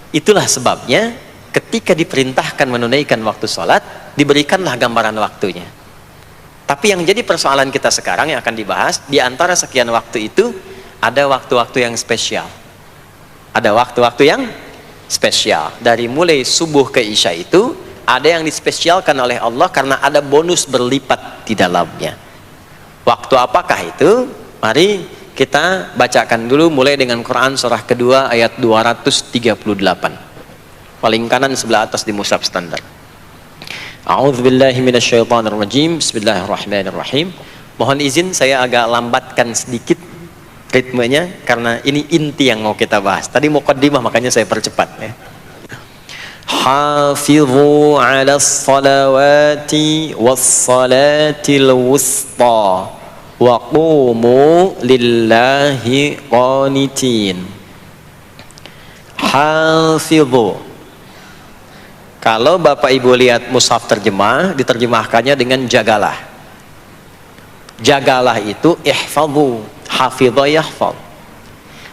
Itulah sebabnya ketika diperintahkan menunaikan waktu sholat, diberikanlah gambaran waktunya. Tapi yang jadi persoalan kita sekarang yang akan dibahas, di antara sekian waktu itu ada waktu-waktu yang spesial. Ada waktu-waktu yang spesial. Dari mulai subuh ke isya itu ada yang dispesialkan oleh Allah karena ada bonus berlipat di dalamnya. Waktu apakah itu? Mari kita bacakan dulu mulai dengan Quran surah kedua ayat 238. Paling kanan sebelah atas di mushaf standar. A'udzubillahi minasyaitonirrajim. Bismillahirrahmanirrahim. Mohon izin saya agak lambatkan sedikit ritmenya karena ini inti yang mau kita bahas. Tadi muqaddimah makanya saya percepat ya. Hafizu 'alas salawati was salatil wusta wa qumu lillahi qanitin. Hafizu. Kalau Bapak Ibu lihat mushaf terjemah, diterjemahkannya dengan jagalah. Jagalah itu ihfazu, hafidha yahfaz.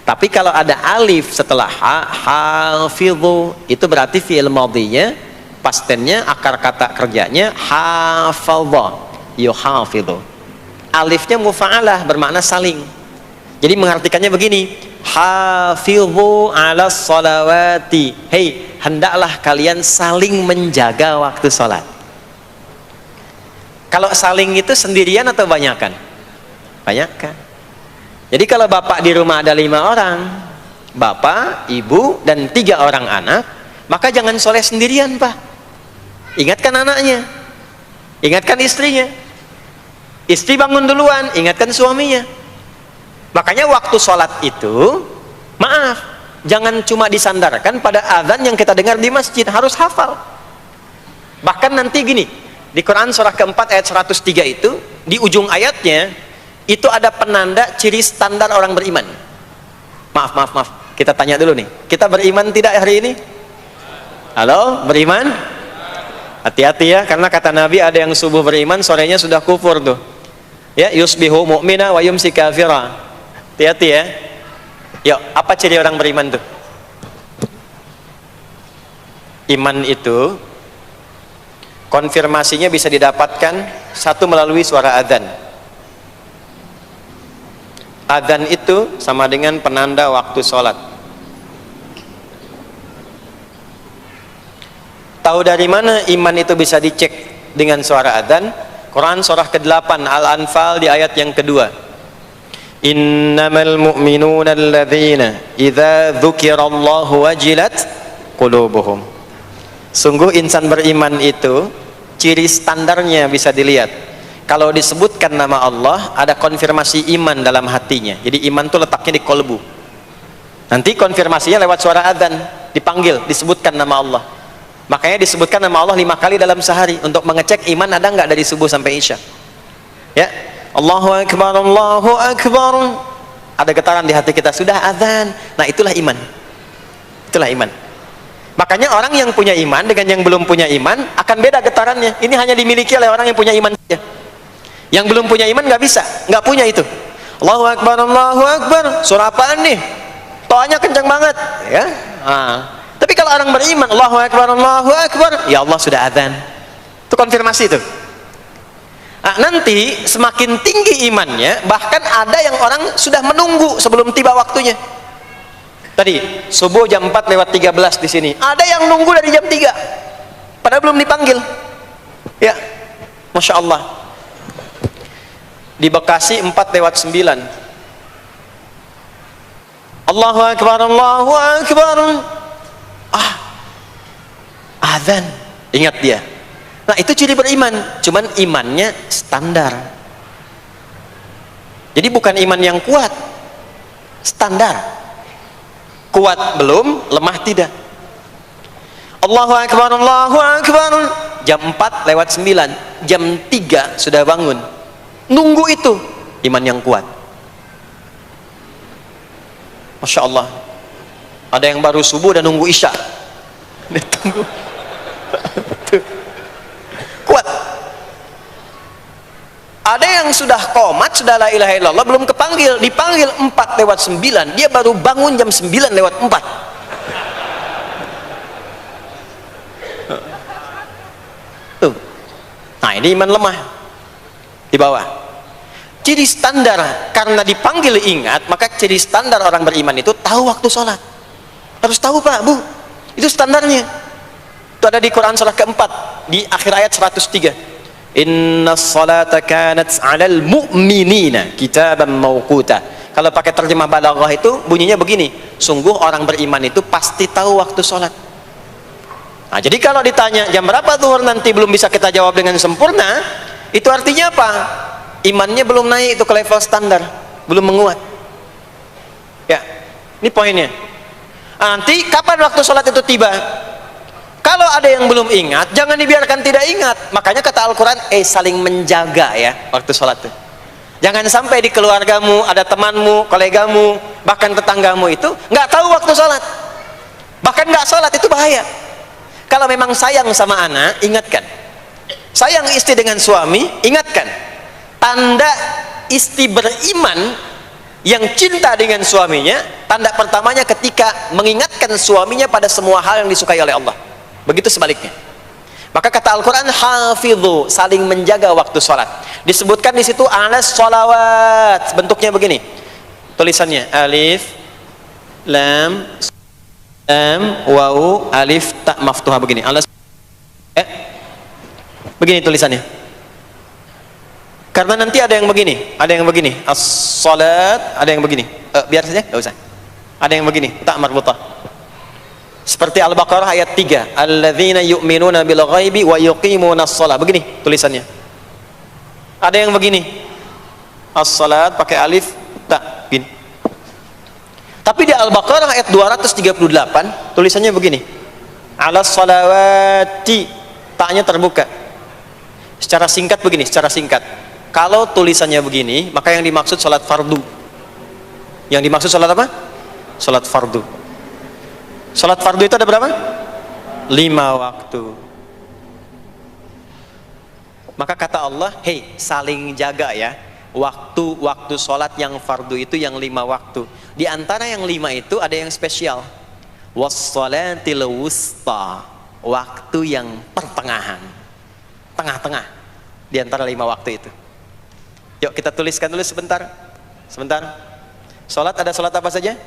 Tapi kalau ada alif setelah hafizu, itu berarti fi'il madhinya, past tense-nya, akar kata kerjanya hafadha, yuhafidhu. Alifnya mufa'alah, bermakna saling. Jadi mengartikannya begini, hafidhu 'alas salawati. Hei, hendaklah kalian saling menjaga waktu sholat. Kalau saling itu sendirian atau banyakan? Banyakan. Jadi kalau bapak di rumah ada 5 orang, bapak, ibu, dan 3 orang anak, maka jangan sholat sendirian, Pak. Ingatkan anaknya, ingatkan istrinya. Istri bangun duluan, ingatkan suaminya. Makanya waktu sholat itu, maaf, jangan cuma disandarkan pada azan yang kita dengar di masjid, harus hafal. Bahkan nanti gini, di Quran surah keempat ayat 103 itu, di ujung ayatnya, itu ada penanda ciri standar orang beriman. Maaf, kita tanya dulu nih, kita beriman tidak hari ini? Halo, beriman? Hati-hati ya, karena kata Nabi ada yang subuh beriman, sorenya sudah kufur tuh. Ya, yusbihu mu'mina wa yumsi kafira. Hati-hati ya. Yuk, apa ciri orang beriman tuh? Iman itu konfirmasinya bisa didapatkan satu melalui suara adzan. Adzan itu sama dengan penanda waktu sholat. Tahu dari mana iman itu bisa dicek dengan suara adzan? Quran surah ke-8 Al-Anfal di ayat yang kedua. Innamal mu'minuna alladzina idza dzukirallahu wajilat qulubuhum. Sungguh insan beriman itu ciri standarnya bisa dilihat. Kalau disebutkan nama Allah, ada konfirmasi iman dalam hatinya. Jadi iman itu letaknya di kolbu. Nanti konfirmasinya lewat suara adzan, dipanggil, disebutkan nama Allah. Makanya disebutkan nama Allah 5 kali dalam sehari untuk mengecek iman ada nggak dari subuh sampai isya. Ya, Allahu Akbar, Allahu Akbar. Ada getaran di hati kita, sudah adzan. Nah, itulah iman. Itulah iman. Makanya orang yang punya iman dengan yang belum punya iman akan beda getarannya. Ini hanya dimiliki oleh orang yang punya iman saja. Yang belum punya iman nggak bisa, nggak punya itu. Allahu Akbar, Allahu Akbar. Surah apaan nih? Toanya kencang banget, ya. Tapi kalau orang beriman, Allahu Akbar, Allahu Akbar, ya Allah sudah adzan. Itu konfirmasi itu. Nanti semakin tinggi imannya, bahkan ada yang orang sudah menunggu sebelum tiba waktunya. Tadi subuh jam 4:13 di sini. Ada yang nunggu dari jam 3. Padahal belum dipanggil. Ya. Masya Allah. Di Bekasi 4:09. Allahu Akbar, Allahu Akbar. Azan. Ingat dia. Nah, itu ciri beriman. Cuman imannya standar. Jadi bukan iman yang kuat. Standar. Kuat belum, lemah tidak. Allahu Akbar, Allahu Akbar. Jam 4:09, jam 3 sudah bangun. Nunggu itu iman yang kuat. Masya Allah. Ada yang baru subuh dan nunggu isya. Tunggu. Kuat. Ada yang sudah qomat, sudah la ilaha illallah, belum kepanggil, dipanggil 4:09, dia baru bangun jam 9:04. Tuh. Nah, ini iman lemah di bawah. Ciri standar, karena dipanggil ingat, maka ciri standar orang beriman itu tahu waktu sholat. Harus tahu Pak, Bu. Itu standarnya. Itu ada di Quran surah keempat, di akhir ayat 103. Inna salata kanat 'alal mu'minina kitaban mawquta. Kalau pakai terjemah balaghah itu bunyinya begini, sungguh orang beriman itu pasti tahu waktu sholat. Nah, jadi kalau ditanya jam berapa zuhur nanti belum bisa kita jawab dengan sempurna, itu artinya apa? Imannya belum naik itu ke level standar, belum menguat. Ya, ini poinnya. Nanti kapan waktu sholat itu tiba? Kalau ada yang belum ingat, jangan dibiarkan tidak ingat. Makanya kata Al-Quran, saling menjaga ya waktu sholat itu. Jangan sampai di keluargamu, ada temanmu, kolegamu, bahkan tetanggamu itu nggak tahu waktu sholat. Bahkan nggak sholat, itu bahaya. Kalau memang sayang sama anak, ingatkan. Sayang istri dengan suami, ingatkan. Tanda istri beriman yang cinta dengan suaminya, tanda pertamanya ketika mengingatkan suaminya pada semua hal yang disukai oleh Allah. Begitu sebaliknya. Maka kata Al-Quran, hafidhu, saling menjaga waktu sholat. Disebutkan di situ alas sholawat, bentuknya begini. Tulisannya alif, lam, waw, alif, ta maftuha begini. Alas, begini tulisannya. Karena nanti ada yang begini, as-sholat, ada yang begini. Biar saja, nggak usah. Ada yang begini, ta marbutah. Seperti Al-Baqarah ayat 3, alladzina yu'minuna bil ghaibi wa yuqimunas shalah. Begini tulisannya. Ada yang begini, as-salat pakai alif ta bin. Tapi di Al-Baqarah ayat 238 tulisannya begini, alas salawati, taknya terbuka. Secara singkat begini, secara singkat. Kalau tulisannya begini, maka yang dimaksud salat fardu. Yang dimaksud salat apa? Salat fardu. Salat fardu itu ada berapa? 5 waktu. Maka kata Allah, hei, saling jaga ya. Waktu salat yang fardu itu yang 5 waktu. Di antara yang 5 itu ada yang spesial. Was-shalatil wusta, waktu yang pertengahan. Tengah-tengah di antara 5 waktu itu. Yuk kita tuliskan dulu sebentar. Salat ada salat apa saja?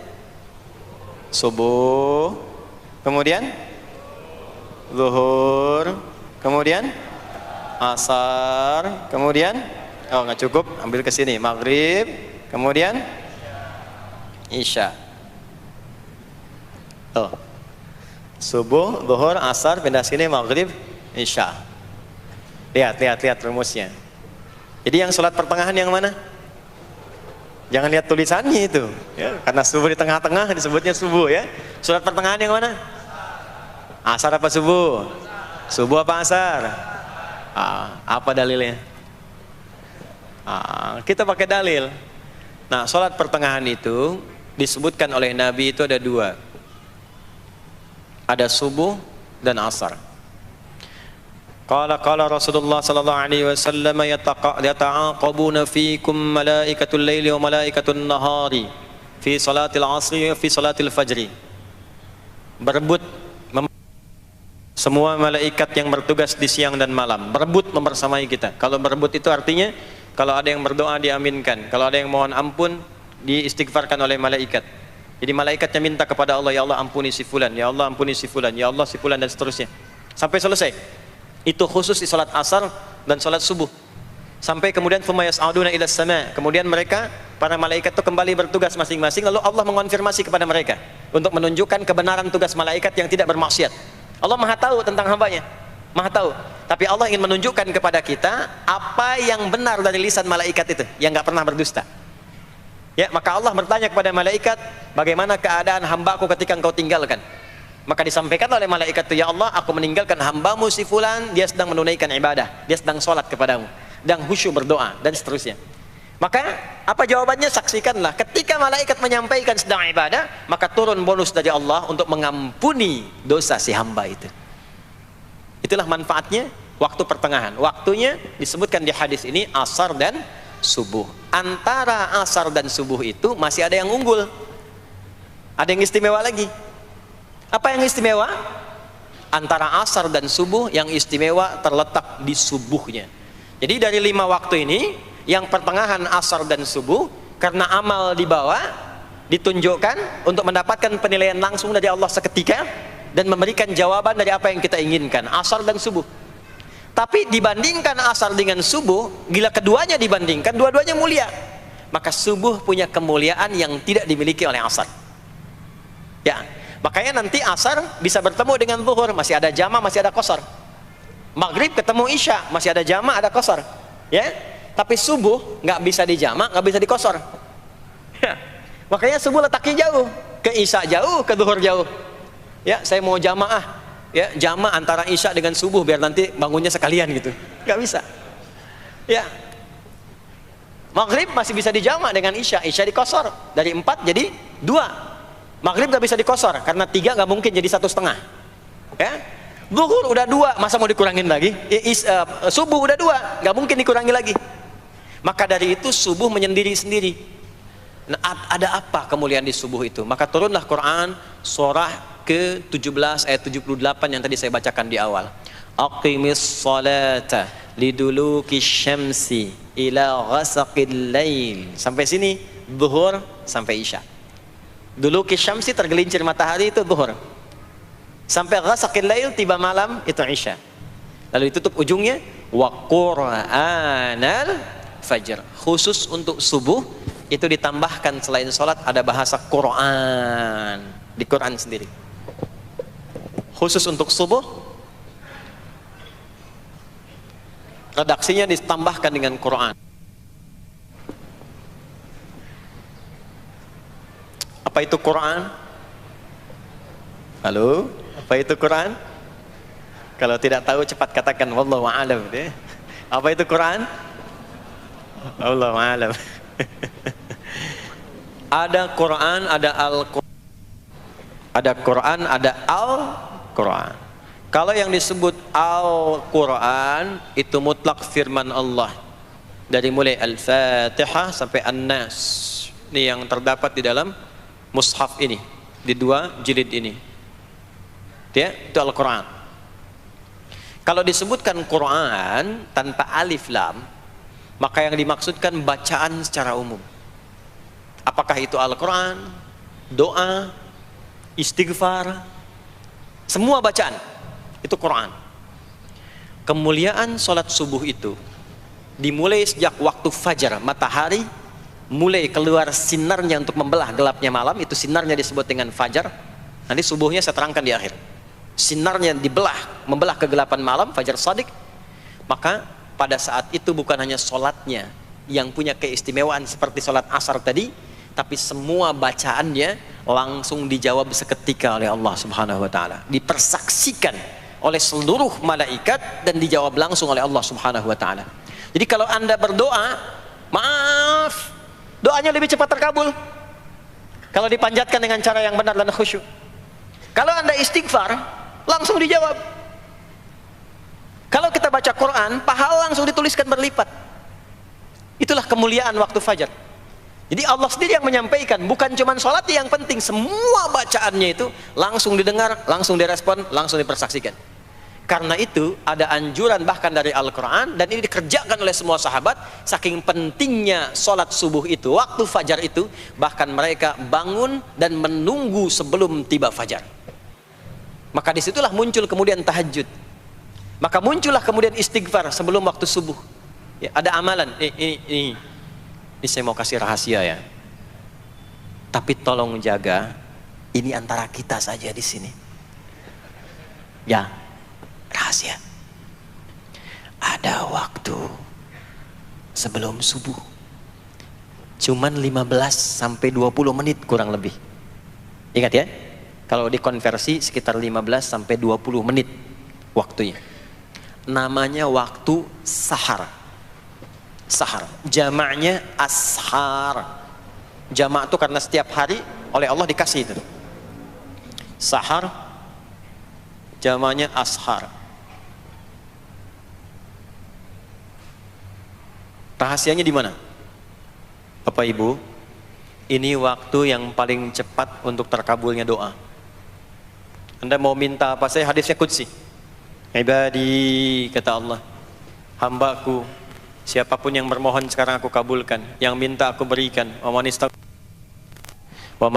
Subuh, kemudian zuhur, kemudian asar, kemudian nggak cukup, ambil ke sini, maghrib, kemudian isya. Subuh, zuhur, asar, pindah sini, maghrib, isya. Lihat rumusnya. Jadi yang sholat pertengahan yang mana? Jangan lihat tulisannya itu, ya, karena subuh di tengah-tengah disebutnya subuh ya. Sholat pertengahan yang mana? Asar apa subuh? Subuh apa asar? Apa dalilnya? Kita pakai dalil. Nah, sholat pertengahan itu disebutkan oleh Nabi itu ada 2. ada subuh dan asar. Qala Rasulullah sallallahu alaihi wasallam yata'aqabuna fiikum malaikatul laili wa malaikatun nahari fi salatil asri wa fi salatil fajri. Berebut semua malaikat yang bertugas di siang dan malam, berebut membersamai kita. Kalau berebut itu artinya kalau ada yang berdoa diaminkan, kalau ada yang mohon ampun diistighfarkan oleh malaikat. Jadi malaikatnya minta kepada Allah, ya Allah ampuni si fulan, ya Allah ampuni si fulan, ya Allah si fulan, dan seterusnya sampai selesai. Itu khusus di salat asar dan salat subuh. Sampai kemudian thumma yas'aduna ila sama, kemudian mereka para malaikat itu kembali bertugas masing-masing, lalu Allah mengonfirmasi kepada mereka untuk menunjukkan kebenaran tugas malaikat yang tidak bermaksiat. Allah Maha tahu tentang hambanya, Maha tahu. Tapi Allah ingin menunjukkan kepada kita apa yang benar dari lisan malaikat itu, yang nggak pernah berdusta. Ya, maka Allah bertanya kepada malaikat, bagaimana keadaan hambaku ketika engkau tinggalkan? Maka disampaikan oleh malaikat itu, ya Allah, aku meninggalkan hambamu si fulan, dia sedang menunaikan ibadah, dia sedang sholat kepadamu, dan khusyuk berdoa, dan seterusnya. Maka apa jawabannya? Saksikanlah, ketika malaikat menyampaikan sedang ibadah, maka turun bonus dari Allah untuk mengampuni dosa si hamba itu. Itulah manfaatnya waktu pertengahan. Waktunya disebutkan di hadis ini asar dan subuh. Antara asar dan subuh itu masih ada yang unggul, ada yang istimewa lagi. Apa yang istimewa? Antara asar dan subuh yang istimewa terletak di subuhnya. Jadi dari 5 waktu ini, yang pertengahan asar dan subuh, karena amal di bawah ditunjukkan untuk mendapatkan penilaian langsung dari Allah seketika dan memberikan jawaban dari apa yang kita inginkan, asar dan subuh. Tapi dibandingkan asar dengan subuh, bila keduanya dibandingkan, dua-duanya mulia. Maka subuh punya kemuliaan yang tidak dimiliki oleh asar. Ya, makanya nanti asar bisa bertemu dengan zuhur, masih ada jama, masih ada qasar. Maghrib ketemu isya, masih ada jama, ada qasar. Ya, tapi subuh nggak bisa di jama, nggak bisa di qasar. Ya. Makanya subuh letaknya jauh, ke isya jauh, ke zuhur jauh. Ya, saya mau jamaah, ya jama antara isya dengan subuh biar nanti bangunnya sekalian gitu, nggak bisa. Ya, maghrib masih bisa dijama dengan isya, isya di qasar dari 4 jadi 2. Maghrib gak bisa dikosor karena 3 gak mungkin jadi 1,5. Ya, zuhur udah 2, masa mau dikurangin lagi? Subuh udah 2, gak mungkin dikurangi lagi. Maka dari itu subuh menyendiri sendiri. Nah, ada apa kemuliaan di subuh itu? Maka turunlah Quran surah ke-17 ayat 78 yang tadi saya bacakan di awal. Aqimis salata liduluki syamsi ila ghasaqil lail. Sampai sini zuhur sampai isya. Dulu kisyamsi tergelincir matahari itu zuhur. Sampai ghasaqil lail tiba malam itu isya. Lalu ditutup ujungnya wa qur'anal fajr. Khusus untuk subuh itu ditambahkan selain salat ada bahasa Quran di Quran sendiri. Khusus untuk subuh redaksinya ditambahkan dengan Quran. Apa itu Quran? Halo? Apa itu Quran? Kalau tidak tahu cepat katakan wallahu a'lam. Apa itu Quran? Wallahu a'lam. Ada Quran, ada Al-Quran. Ada Quran, ada Al-Quran. Kalau yang disebut Al-Quran itu mutlak firman Allah. Dari mulai Al-Fatihah sampai An-Nas. Ini yang terdapat di dalam mushaf ini, di 2 jilid ini. Ya, itu Al-Quran. Kalau disebutkan Quran tanpa alif lam, maka yang dimaksudkan bacaan secara umum. Apakah itu Al-Quran, doa, istighfar, semua bacaan itu Quran. Kemuliaan sholat subuh itu dimulai sejak waktu fajar, matahari mulai keluar sinarnya untuk membelah gelapnya malam, itu sinarnya disebut dengan fajar. Nanti subuhnya saya terangkan di akhir. Sinarnya dibelah, membelah kegelapan malam, fajar shadiq. Maka pada saat itu bukan hanya sholatnya yang punya keistimewaan seperti sholat asar tadi, tapi semua bacaannya langsung dijawab seketika oleh Allah Subhanahu wa Ta'ala, dipersaksikan oleh seluruh malaikat dan dijawab langsung oleh Allah Subhanahu wa Ta'ala. Jadi kalau Anda berdoa, maaf, doanya lebih cepat terkabul kalau dipanjatkan dengan cara yang benar dan khusyuk. Kalau Anda istighfar, langsung dijawab. Kalau kita baca Quran, pahala langsung dituliskan berlipat. Itulah kemuliaan waktu fajar. Jadi Allah sendiri yang menyampaikan, bukan cuma sholat yang penting, semua bacaannya itu langsung didengar, langsung direspon, langsung dipersaksikan. Karena itu ada anjuran bahkan dari Al-Quran, dan ini dikerjakan oleh semua sahabat. Saking pentingnya sholat subuh itu, waktu fajar itu, bahkan mereka bangun dan menunggu sebelum tiba fajar. Maka disitulah muncul kemudian tahajud. Maka muncullah kemudian istighfar sebelum waktu subuh. Ya, ada amalan. Ini saya mau kasih rahasia ya. Tapi tolong jaga, ini antara kita saja di sini. Ya, rahasia. Ada waktu sebelum subuh. Cuman 15 sampai 20 menit kurang lebih. Ingat ya, kalau dikonversi sekitar 15 sampai 20 menit waktunya. Namanya waktu sahar. Sahar, jamaknya ashar. Jamak itu karena setiap hari oleh Allah dikasih itu. Sahar, jamaknya ashar. Rahasianya di mana? Bapak Ibu, ini waktu yang paling cepat untuk terkabulnya doa. Anda mau minta apa saja, hadisnya qudsi. Ibadi, kata Allah, hambaku, siapapun yang bermohon sekarang aku kabulkan, yang minta aku berikan. Wa man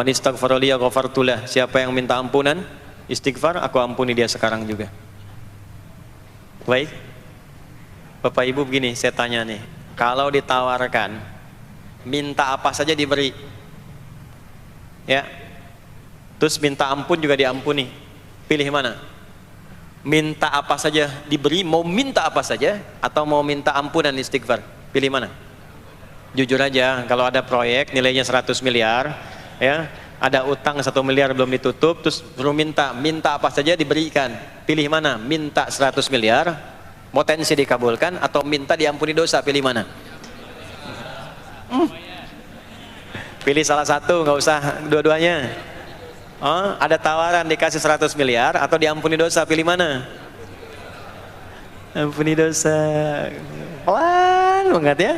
istaghfara li ghafartu lah. Siapa yang minta ampunan, istighfar, aku ampuni dia sekarang juga. Baik, Bapak Ibu, begini saya tanya nih, kalau ditawarkan minta apa saja diberi, ya, terus minta ampun juga diampuni, pilih mana? Minta apa saja diberi, mau minta apa saja, atau mau minta ampunan istighfar, pilih mana? Jujur aja, kalau ada proyek nilainya 100 miliar, ya, ada utang 1 miliar belum ditutup, terus perlu minta apa saja diberikan, pilih mana? Minta 100 miliar potensi dikabulkan, atau minta diampuni dosa, pilih mana? Pilih salah satu, nggak usah dua-duanya. Oh, ada tawaran dikasih 100 miliar atau diampuni dosa, pilih mana? Ampuni dosa. Pelan banget ya.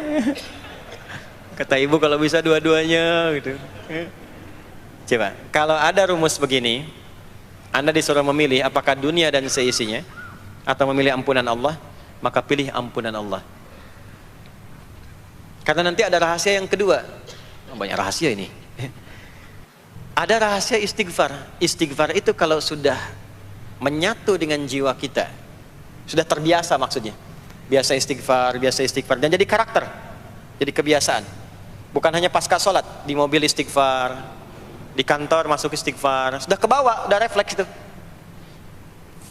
Kata ibu kalau bisa dua-duanya gitu. Coba, kalau ada rumus begini, Anda disuruh memilih apakah dunia dan seisinya atau memilih ampunan Allah, maka pilih ampunan Allah. Karena nanti ada rahasia yang kedua. Banyak rahasia ini. Ada rahasia istighfar. Istighfar itu kalau sudah menyatu dengan jiwa kita, sudah terbiasa, maksudnya biasa istighfar, dan jadi karakter, jadi kebiasaan. Bukan hanya pasca sholat, di mobil istighfar, di kantor masuk istighfar, sudah kebawa, udah refleks itu.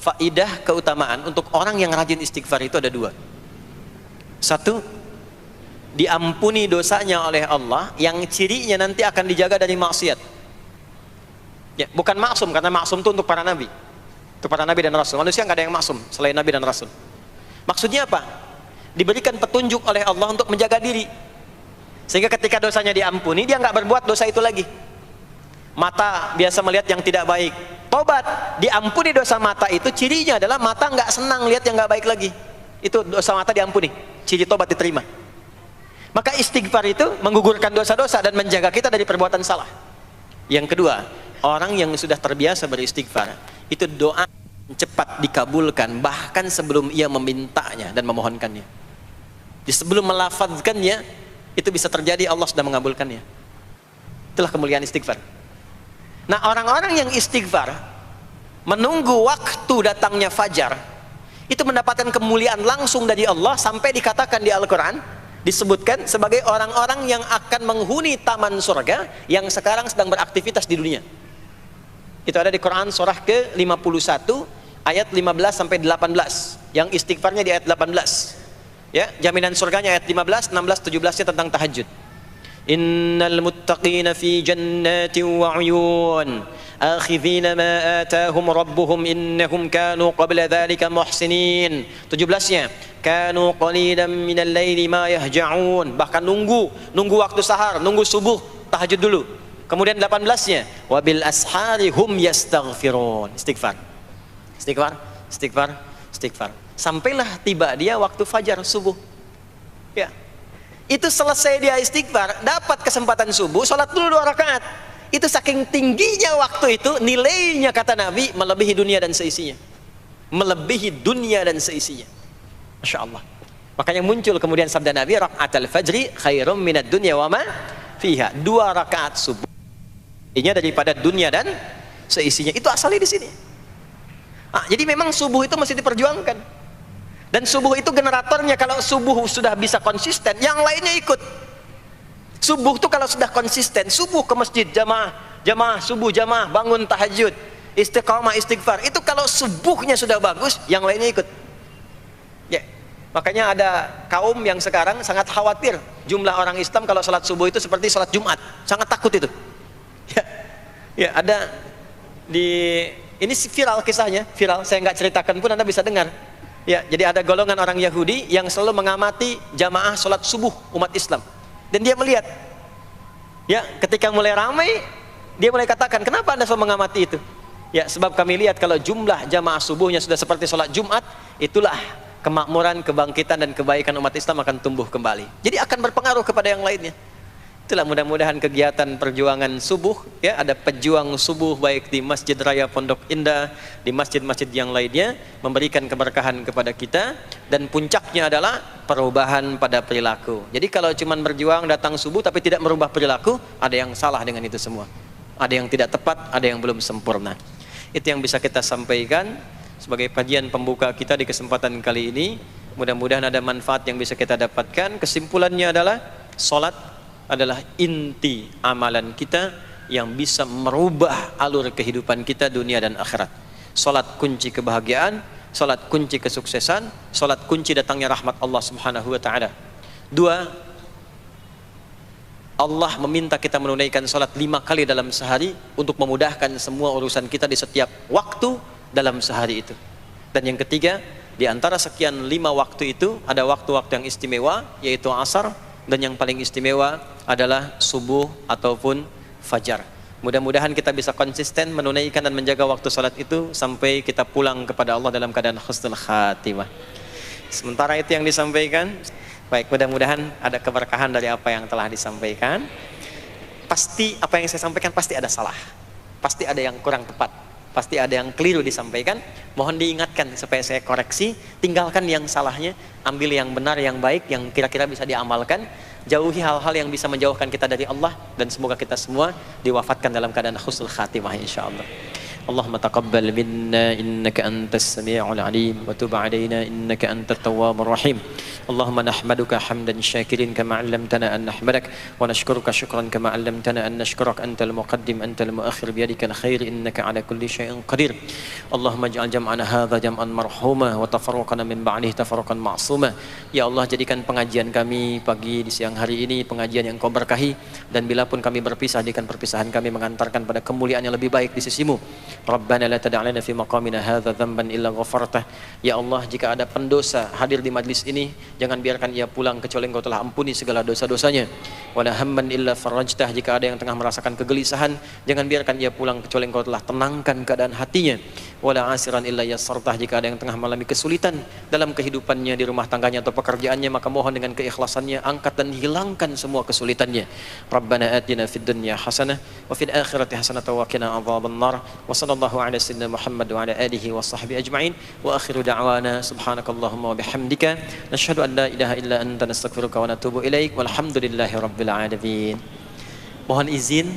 Faidah keutamaan untuk orang yang rajin istighfar itu ada dua. Satu, diampuni dosanya oleh Allah, yang cirinya nanti akan dijaga dari maksiat. Ya, bukan maksum, karena maksum itu untuk para nabi. Untuk para nabi dan rasul. Manusia nggak ada yang maksum selain nabi dan rasul. Maksudnya apa? Diberikan petunjuk oleh Allah untuk menjaga diri. Sehingga ketika dosanya diampuni, dia nggak berbuat dosa itu lagi. Mata biasa melihat yang tidak baik. Tobat, diampuni dosa mata itu, cirinya adalah mata nggak senang lihat yang nggak baik lagi. Itu dosa mata diampuni, ciri tobat diterima. Maka istighfar itu menggugurkan dosa-dosa dan menjaga kita dari perbuatan salah. Yang kedua, orang yang sudah terbiasa beristighfar, itu doa cepat dikabulkan, bahkan sebelum ia memintanya dan memohonkannya. Jadi sebelum melafazkannya, itu bisa terjadi Allah sudah mengabulkannya. Itulah kemuliaan istighfar. Nah, orang-orang yang istighfar menunggu waktu datangnya fajar, itu mendapatkan kemuliaan langsung dari Allah, sampai dikatakan di Al-Quran, disebutkan sebagai orang-orang yang akan menghuni taman surga yang sekarang sedang beraktivitas di dunia. Itu ada di Quran surah ke-51 ayat 15 sampai 18, yang istighfarnya di ayat 18. Ya, jaminan surganya ayat 15, 16, 17-nya tentang tahajud. Innal muttaqina fi jannatin wa 'uyun akhidhina ma atahum rabbuhum innahum kanu qabla dhalika muhsinin. 17-nya kanu qalilan minal laili ma yahja'un, bahkan nunggu waktu sahar, nunggu subuh, tahajud dulu. Kemudian 18-nya, wabil ashari hum yastaghfirun. Istighfar. Istighfar, istighfar, istighfar. Sampailah tiba dia waktu fajar subuh. Ya. Itu selesai dia istighfar, dapat kesempatan subuh, sholat dulu 2 rakaat. Itu saking tingginya waktu itu, nilainya kata Nabi melebihi dunia dan seisinya. Melebihi dunia dan seisinya. Masya Allah. Makanya muncul kemudian sabda Nabi, raka'atul fajri khairum minad dunya wa ma fiha. 2 rakaat subuh ini daripada dunia dan seisinya. Itu asalnya di sini. Jadi memang subuh itu mesti diperjuangkan. Dan subuh itu generatornya. Kalau subuh sudah bisa konsisten, yang lainnya ikut. Subuh itu kalau sudah konsisten, subuh ke masjid jamaah, jamaah subuh jamaah, bangun tahajud, istiqamah istighfar. Itu kalau subuhnya sudah bagus, yang lainnya ikut. Ya. Makanya ada kaum yang sekarang sangat khawatir jumlah orang Islam kalau sholat subuh itu seperti sholat Jumat, sangat takut itu. Ya, ada ini viral kisahnya, viral. Saya nggak ceritakan pun Anda bisa dengar. Ya, jadi ada golongan orang Yahudi yang selalu mengamati jamaah sholat subuh umat Islam, dan dia melihat, ya, ketika mulai ramai, dia mulai katakan, kenapa Anda selalu mengamati itu? Ya, sebab kami lihat kalau jumlah jamaah subuhnya sudah seperti sholat Jumat, itulah kemakmuran, kebangkitan dan kebaikan umat Islam akan tumbuh kembali. Jadi akan berpengaruh kepada yang lainnya. Itulah mudah-mudahan kegiatan perjuangan subuh, ya, ada pejuang subuh baik di Masjid Raya Pondok Indah, di masjid-masjid yang lainnya, memberikan keberkahan kepada kita, dan puncaknya adalah perubahan pada perilaku. Jadi kalau cuma berjuang datang subuh tapi tidak merubah perilaku, ada yang salah dengan itu semua. Ada yang tidak tepat, ada yang belum sempurna. Itu yang bisa kita sampaikan sebagai kajian pembuka kita di kesempatan kali ini. Mudah-mudahan ada manfaat yang bisa kita dapatkan. Kesimpulannya adalah salat adalah inti amalan kita yang bisa merubah alur kehidupan kita dunia dan akhirat. Salat kunci kebahagiaan, salat kunci kesuksesan, salat kunci datangnya rahmat Allah Subhanahu wa taala. 2, Allah meminta kita menunaikan salat 5 kali dalam sehari untuk memudahkan semua urusan kita di setiap waktu dalam sehari itu. Dan yang ketiga, di antara sekian 5 waktu itu ada waktu-waktu yang istimewa, yaitu asar, dan yang paling istimewa adalah subuh ataupun fajar. Mudah-mudahan kita bisa konsisten menunaikan dan menjaga waktu salat itu sampai kita pulang kepada Allah dalam keadaan husnul khatimah. Sementara itu yang disampaikan. Baik, mudah-mudahan ada keberkahan dari apa yang telah disampaikan. Pasti apa yang saya sampaikan pasti ada salah, pasti ada yang kurang tepat, pasti ada yang keliru disampaikan. Mohon diingatkan supaya saya koreksi, tinggalkan yang salahnya, ambil yang benar, yang baik, yang kira-kira bisa diamalkan. Jauhi hal-hal yang bisa menjauhkan kita dari Allah, dan semoga kita semua diwafatkan dalam keadaan husnul khatimah insyaallah. Allahumma taqabbal minna innaka antas sami'ul alim wa tub 'alaina innaka antat tawwabur rahim. Allahumma nahmaduka hamdan syakirin kama 'allamtana an nahmadak wa nashkuruka syukran kama 'allamtana an nashkurak antal muqaddim antal muakhir biyadikal khair innaka 'ala kulli syai'in qadir. Allahumma ij'al jam'ana hadza jam'an marhuma wa tafarruqana min ba'dihi tafarruqan ma'suma. Ya Allah, jadikan pengajian kami pagi di siang hari ini pengajian yang Kau berkahi, dan bila pun kami berpisah, jadikan perpisahan kami mengantarkan pada kemuliaan yang lebih baik di sisimu. Rabbana la tada' lana fi maqamina hadza dhanban illa ghafartah. Ya Allah, jika ada pendosa hadir di majlis ini, jangan biarkan ia pulang kecuali Engkau telah ampuni segala dosa-dosanya. Wala hamman illa farajtah. Jika ada yang tengah merasakan kegelisahan, jangan biarkan ia pulang kecuali Engkau telah tenangkan keadaan hatinya. Wala asiran illa yassartah. Jika ada yang tengah mengalami kesulitan dalam kehidupannya, di rumah tangganya atau pekerjaannya, maka mohon dengan keikhlasannya angkat dan hilangkan semua kesulitannya. Rabbana atina fid dunya hasanah wa fil akhirati hasanah wa qina adzabannar. Wa sallallahu ala sayyidina Muhammad wa ala alihi wa sahbihi ajma'in. Wa akhiru da'wana subhanakallahumma wa bihamdika nashhadu an la ilaha illa anta nastaghfiruka wa natubu ilaik. Walhamdulillahi rabbil alamin. Mohon izin,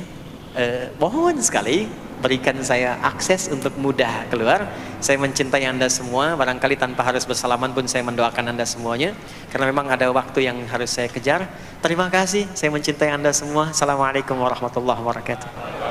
mohon sekali berikan saya akses untuk mudah keluar. Saya mencintai Anda semua, barangkali tanpa harus bersalaman pun saya mendoakan Anda semuanya, karena memang ada waktu yang harus saya kejar. Terima kasih, saya mencintai Anda semua. Assalamualaikum warahmatullahi wabarakatuh.